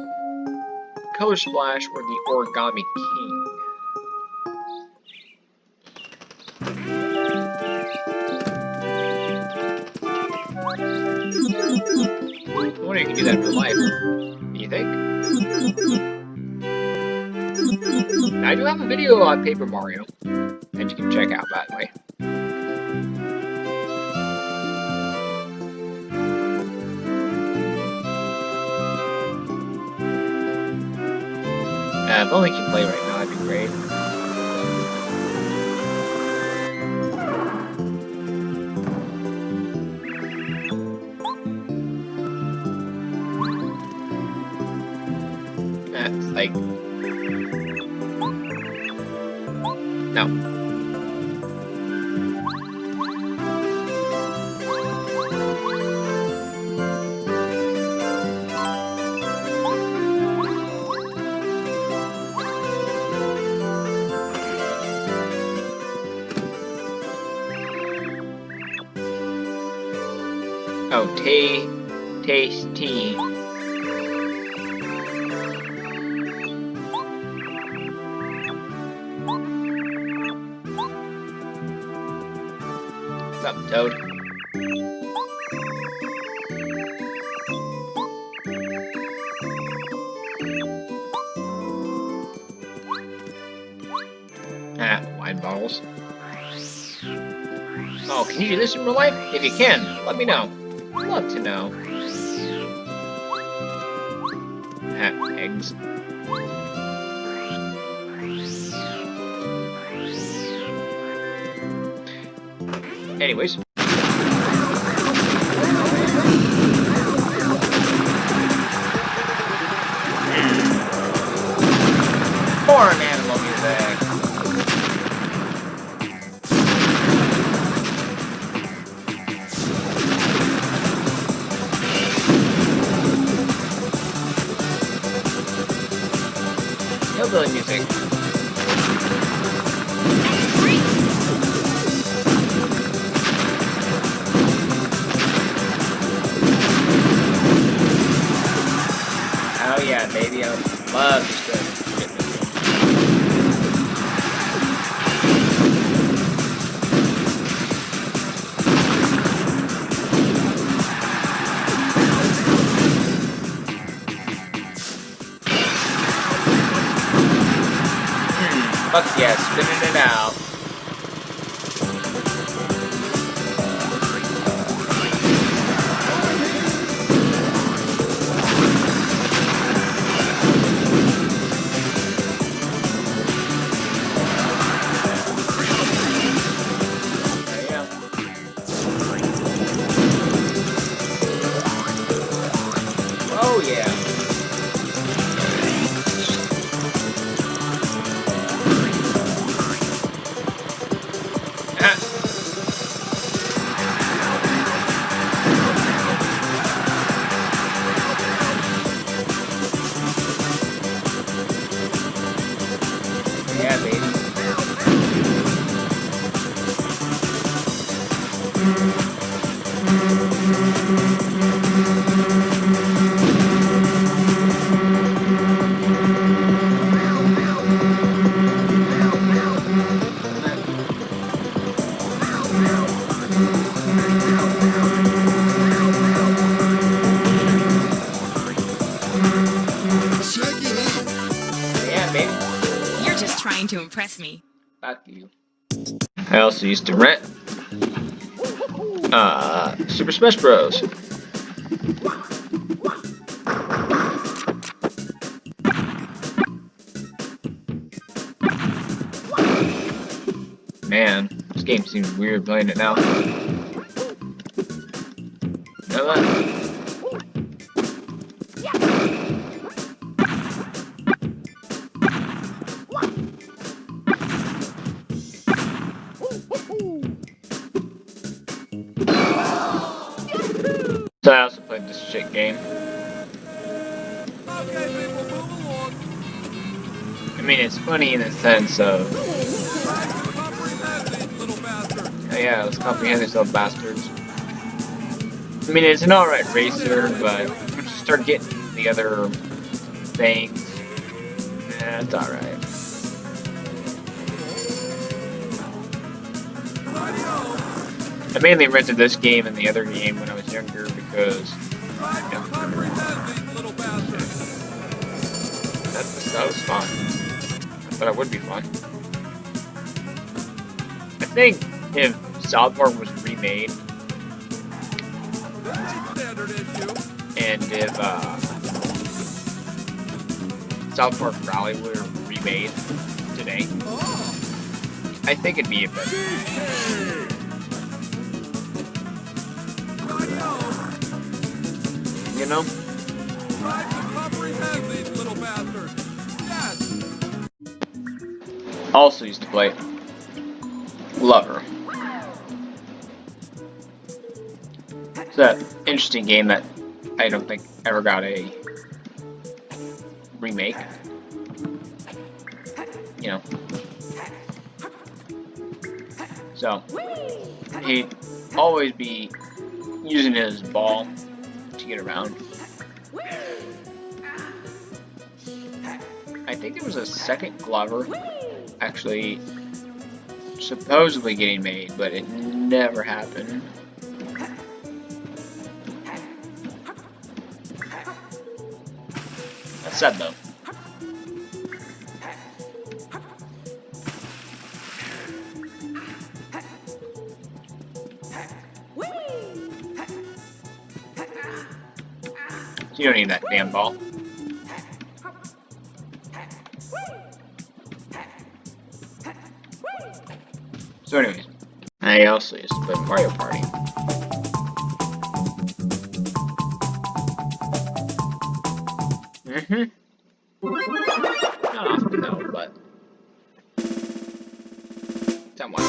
Color Splash or the Origami King. I wonder if you can do that in real life. Do you think? I do have a video on Paper Mario that you can check out, by the way. If only you can play right now, that'd be great. Like, no. Oh, tasty. What's up, Toad? Ah, wine bottles. Oh, can you do this in real life? If you can, let me know. I'd love to know. Ah, eggs. Anyways. Corn animal music. Hillbilly music. Oh yeah, baby, I would love to show you. Fuck yeah, spinning it out. Oh yeah. Yeah, baby. Yeah, baby. You're just trying to impress me. Fuck you. I also used to rent Super Smash Bros. Man, this game seems weird playing it now. Know that? So I also played this shit game. I mean, it's funny in the sense of... Oh yeah, let's comprehend these little bastards. I mean, it's an alright racer, but once you start getting the other things, it's alright. I mainly rented this game and the other game when I was younger because, you know, that was fun. I thought it would be fun. I think if South Park was remade, and if South Park Rally were remade today, I think it'd be a better. You know? Also used to play Lover. It's an interesting game that I don't think ever got a remake. You know. So, he'd always be using his ball to get around. I think there was a second Glover actually supposedly getting made, but it never happened. said though. You don't need that damn ball. So anyways, I also used to play Mario Party. Not often though, but somewhat.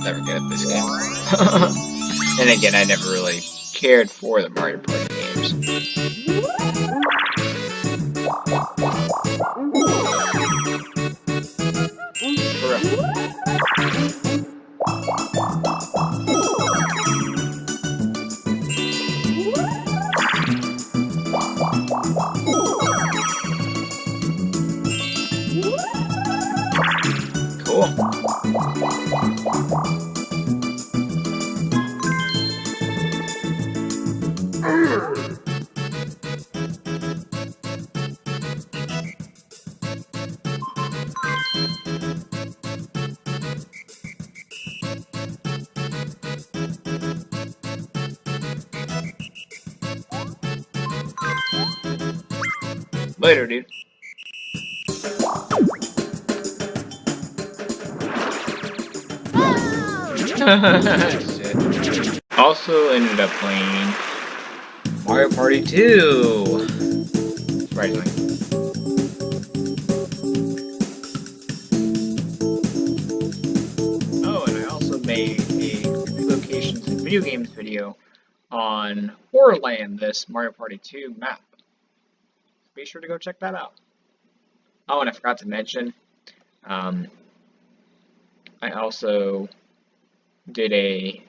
Never good at this game. And again, I never really cared for the Mario Party games. For real. Cool. Later, dude. Shit. Also ended up playing Mario Party 2. Surprisingly. Oh, and I also made a locations and video games video on Horrorland, this Mario Party 2 map. Be sure to go check that out. Oh, and I forgot to mention, I also did a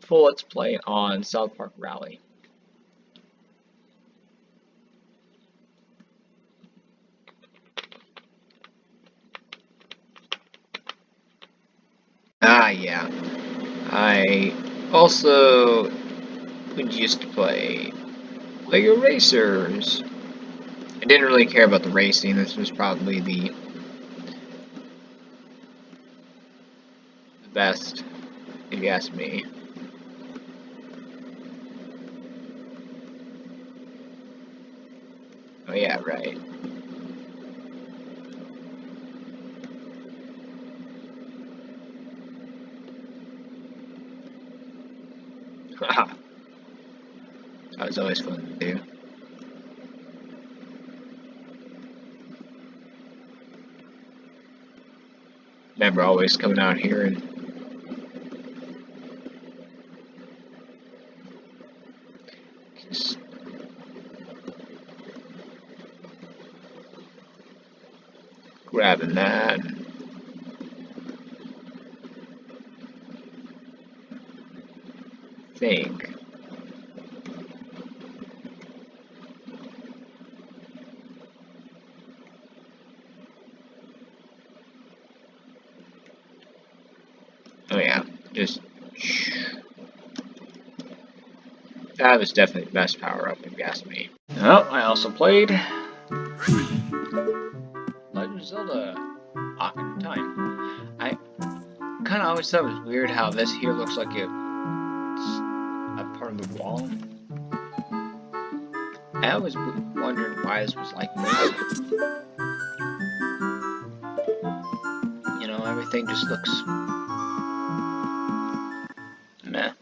full Let's Play on South Park Rally. Ah, yeah. I also used to play Lego Racers. I didn't really care about the racing. This was probably the best, if you ask me. Oh yeah, right. Haha. That was always fun to do. Remember always coming out here and just grabbing that. Think. Oh yeah, just that was definitely the best power up if you ask me. Oh, I also played Legend of Zelda Ocarina of Time. I kind of always thought it was weird how this here looks like it's a part of the wall. I always wondered why this was like this. You know, everything just looks meh.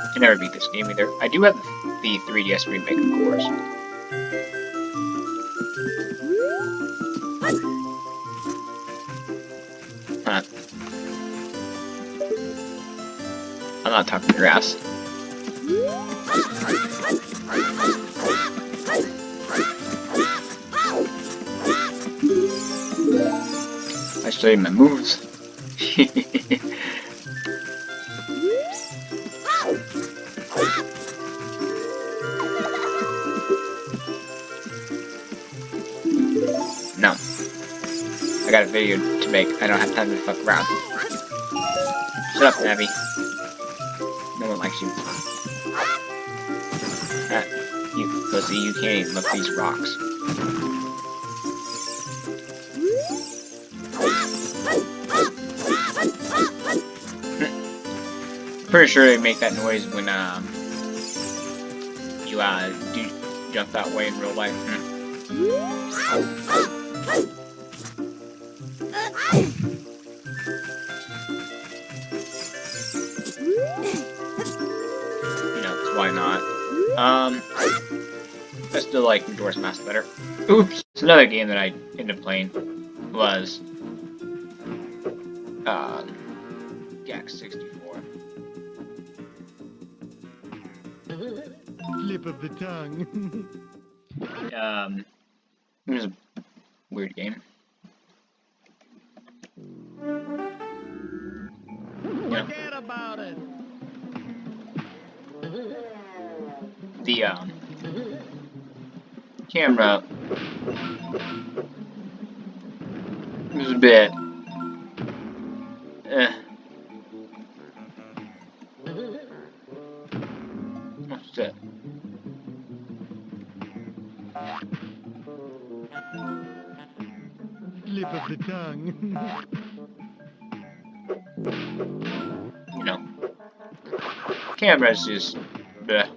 I never beat this game either. I do have the 3DS remake, of course. Huh. not talking grass. I show you my moves. No. I got a video to make. I don't have time to fuck around. Shut up, Abby. No one likes you. You pussy, you can't even lift these rocks. Pretty sure they make that noise when you do jump that way in real life. You know, so why not? I still like Majora's Mask better. Oops! It's another game that I ended up playing was Gax 64. Slip of the tongue. It was a weird game. Forget about it. The camera was a bit what's that? Slip of the tongue. You know, camera's just bleh.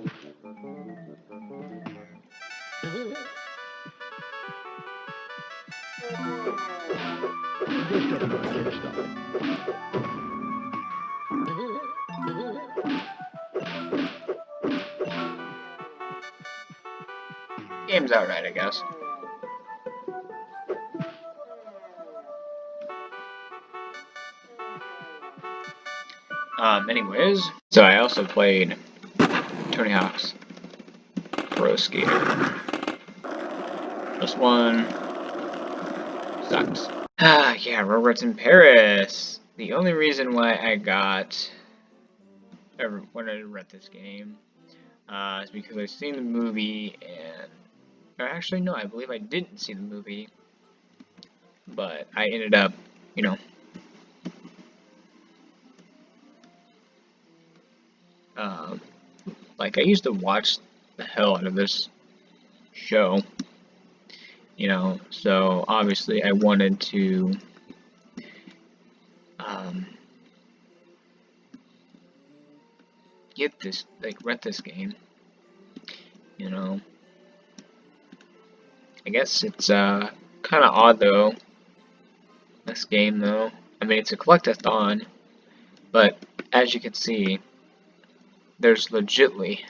Game's alright, I guess. Anyways, so I also played Tony Hawk's Pro Skater. This one sucks. Yeah, Roberts in Paris. The only reason why I wanted to rent this game is because I've seen the movie and... Or actually, no, I believe I didn't see the movie. But I ended up, you know... like, I used to watch the hell out of this show. You know, so obviously I wanted to... get this, like, rent this game. You know... I guess it's kind of odd though, this game though. I mean, it's a collectathon, but as you can see, there's legitly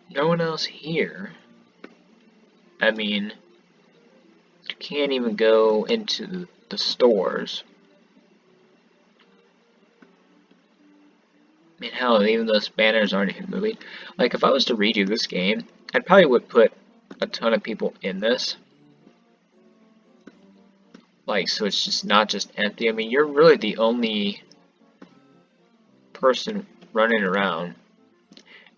no one else here. I mean, you can't even go into the stores. I mean, hell, even those banners aren't even moving. Like, if I was to redo this game, I probably would put a ton of people in this. Like, so it's just not just empty. I mean, you're really the only person running around.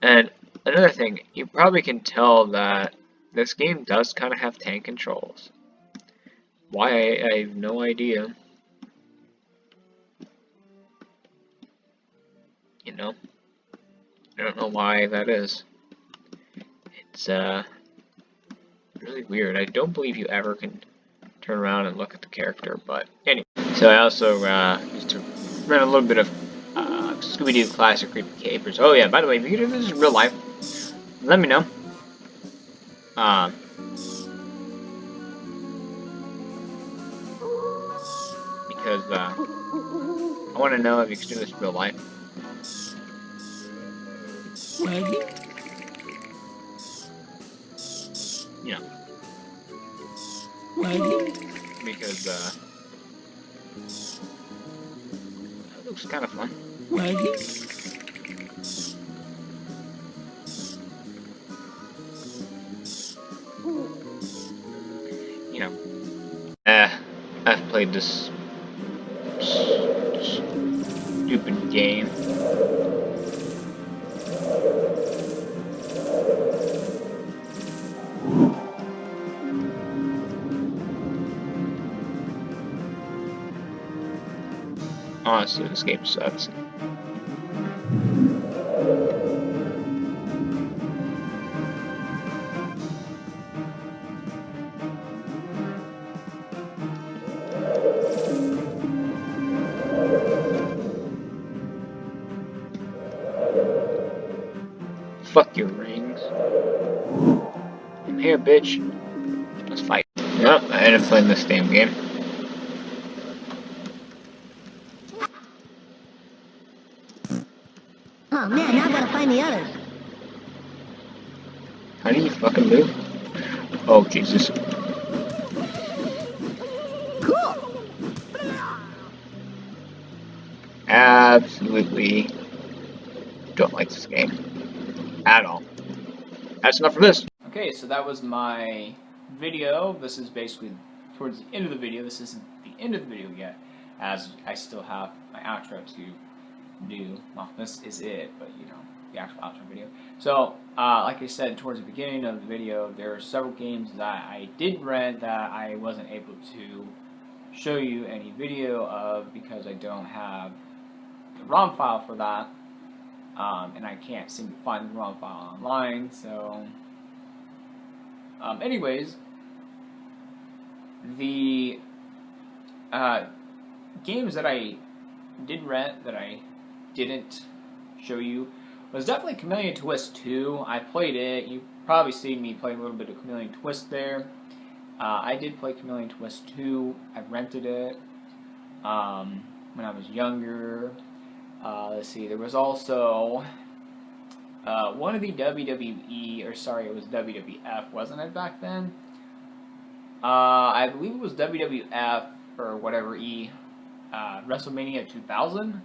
And another thing, you probably can tell that this game does kind of have tank controls. Why, I have no idea. You know? I don't know why that is. It's, really weird. I don't believe you ever can turn around and look at the character, but anyway. So I also, used to run a little bit of, Scooby-Doo Classic Creepy Capers. Oh yeah, by the way, if you do this in real life, let me know. Because, I want to know if you can do this in real life. You know. Because, looks kind of fun. You know, I've played this stupid game. Honestly, this game sucks. Fuck your rings. I'm here, bitch. Let's fight. Nope, I ended up playing this damn game. Oh man, now I gotta find the others. How do you fucking move? Oh, Jesus. Cool. Absolutely don't like this game. At all. That's enough for this. Okay, so that was my video. This is basically towards the end of the video. This isn't the end of the video yet, as I still have my outro to do. Well, this is it, but you know, the actual outro video. So, like I said towards the beginning of the video, there are several games that I did rent that I wasn't able to show you any video of because I don't have the ROM file for that. And I can't seem to find the ROM file online, so anyways, the games that I did rent that I didn't show you was definitely Chameleon Twist 2. I played it. You probably see me play a little bit of Chameleon Twist there. I did play Chameleon Twist 2. I rented it when I was younger. Let's see, there was also one of the WWE, or sorry, it was WWF, wasn't it back then? I believe it was WWF, or whatever, WrestleMania 2000.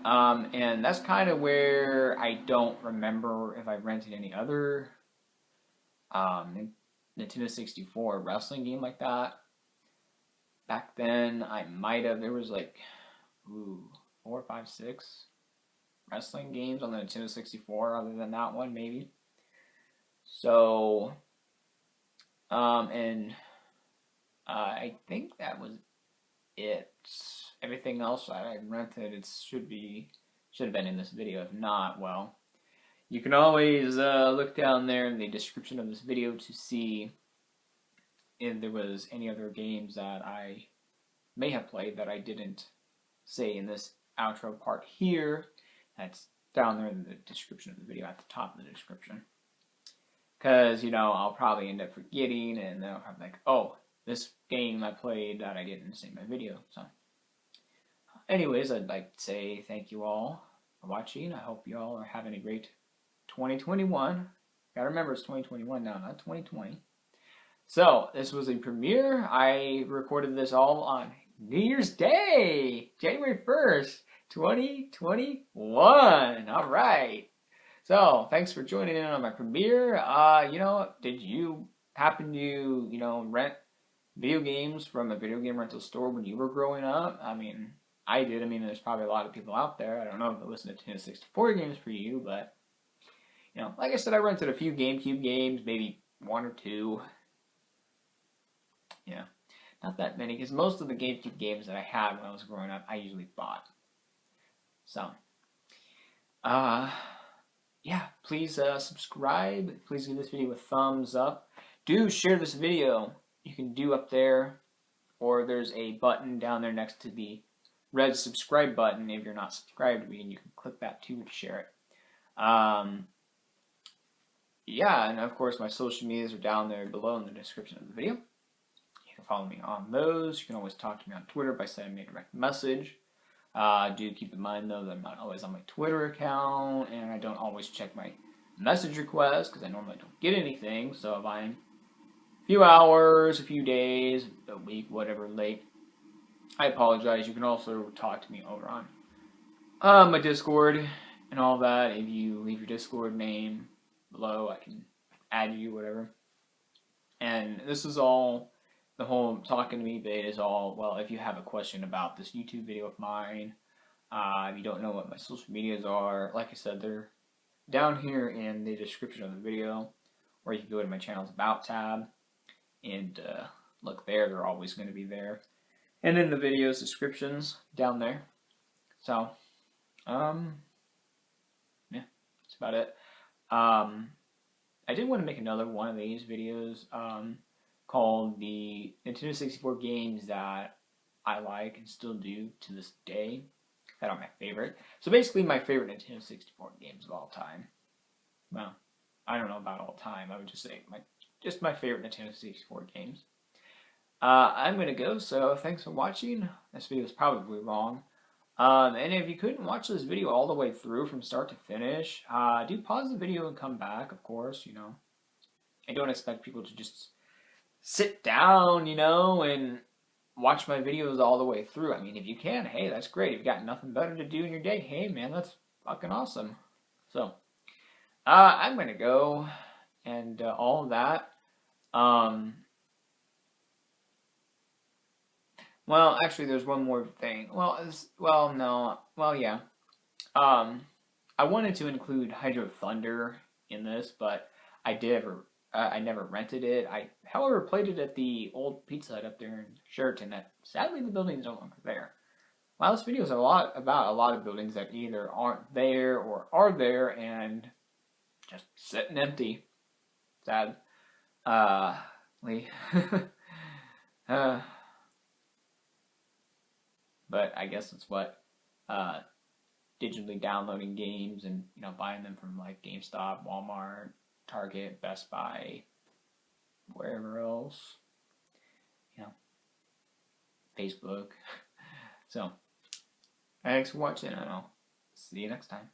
And that's kind of where I don't remember if I rented any other Nintendo 64 wrestling game like that. Back then, I might have, there was like, 4, 5, 6 wrestling games on the Nintendo 64 other than that one, maybe. So, and I think that was it. Everything else that I rented, it should have been in this video. If not, well, you can always look down there in the description of this video to see if there was any other games that I may have played that I didn't say in this outro part here. That's down there in the description of the video, at the top of the description. Because, you know, I'll probably end up forgetting, and then I'll probably like, oh, this game I played that I didn't say in my video. So, anyways, I'd like to say thank you all for watching. I hope you all are having a great 2021. Gotta remember it's 2021 now, not 2020. So, this was a premiere. I recorded this all on New Year's Day, January 1st, 2021. All right. So, thanks for joining in on my premiere. You know, did you happen to, you know, rent video games from a video game rental store when you were growing up? I mean, I did. I mean, there's probably a lot of people out there. I don't know if they listen to Nintendo 64 games for you, but, you know, like I said, I rented a few GameCube games, maybe 1 or 2. Yeah. Not that many, because most of the GameCube games that I had when I was growing up, I usually bought. So, yeah, please subscribe. Please give this video a thumbs up. Do share this video. You can do up there, or there's a button down there next to the red subscribe button if you're not subscribed to me, and you can click that too to share it. Yeah, and of course my social medias are down there below in the description of the video. Follow me on those. You can always talk to me on Twitter by sending me a direct message. Do keep in mind, though, that I'm not always on my Twitter account, and I don't always check my message requests, because I normally don't get anything. So if I'm a few hours, a few days, a week, whatever, late, I apologize. You can also talk to me over on my Discord and all that. If you leave your Discord name below, I can add you, whatever. And this is all, the whole talking to me bit is all, well, if you have a question about this YouTube video of mine, if you don't know what my social medias are, like I said, they're down here in the description of the video, or you can go to my channel's About tab and look there. They're always going to be there. And in the video's descriptions down there. So, yeah, that's about it. I did want to make another one of these videos called the Nintendo 64 games that I like and still do to this day that are my favorite. So basically my favorite Nintendo 64 games of all time. Well, I don't know about all time. I would just say just my favorite Nintendo 64 games. I'm going to go, so thanks for watching. This video is probably long. And if you couldn't watch this video all the way through from start to finish, do pause the video and come back, of course, you know. I don't expect people to just sit down, you know, and watch my videos all the way through. I mean, if you can, hey, that's great. If you got nothing better to do in your day, hey, man, that's fucking awesome. So, I'm going to go and all of that. Well, actually, there's one more thing. Yeah. I wanted to include Hydro Thunder in this, but I never rented it. I, however, played it at the old Pizza Hut up there in Sheraton. That sadly the building is no longer there. Well, this video is about a lot of buildings that either aren't there or are there and just sitting empty. Sad. But I guess it's what digitally downloading games and, you know, buying them from like GameStop, Walmart, Target, Best Buy, wherever else, you know, Facebook. So, thanks for watching, and I'll see you next time.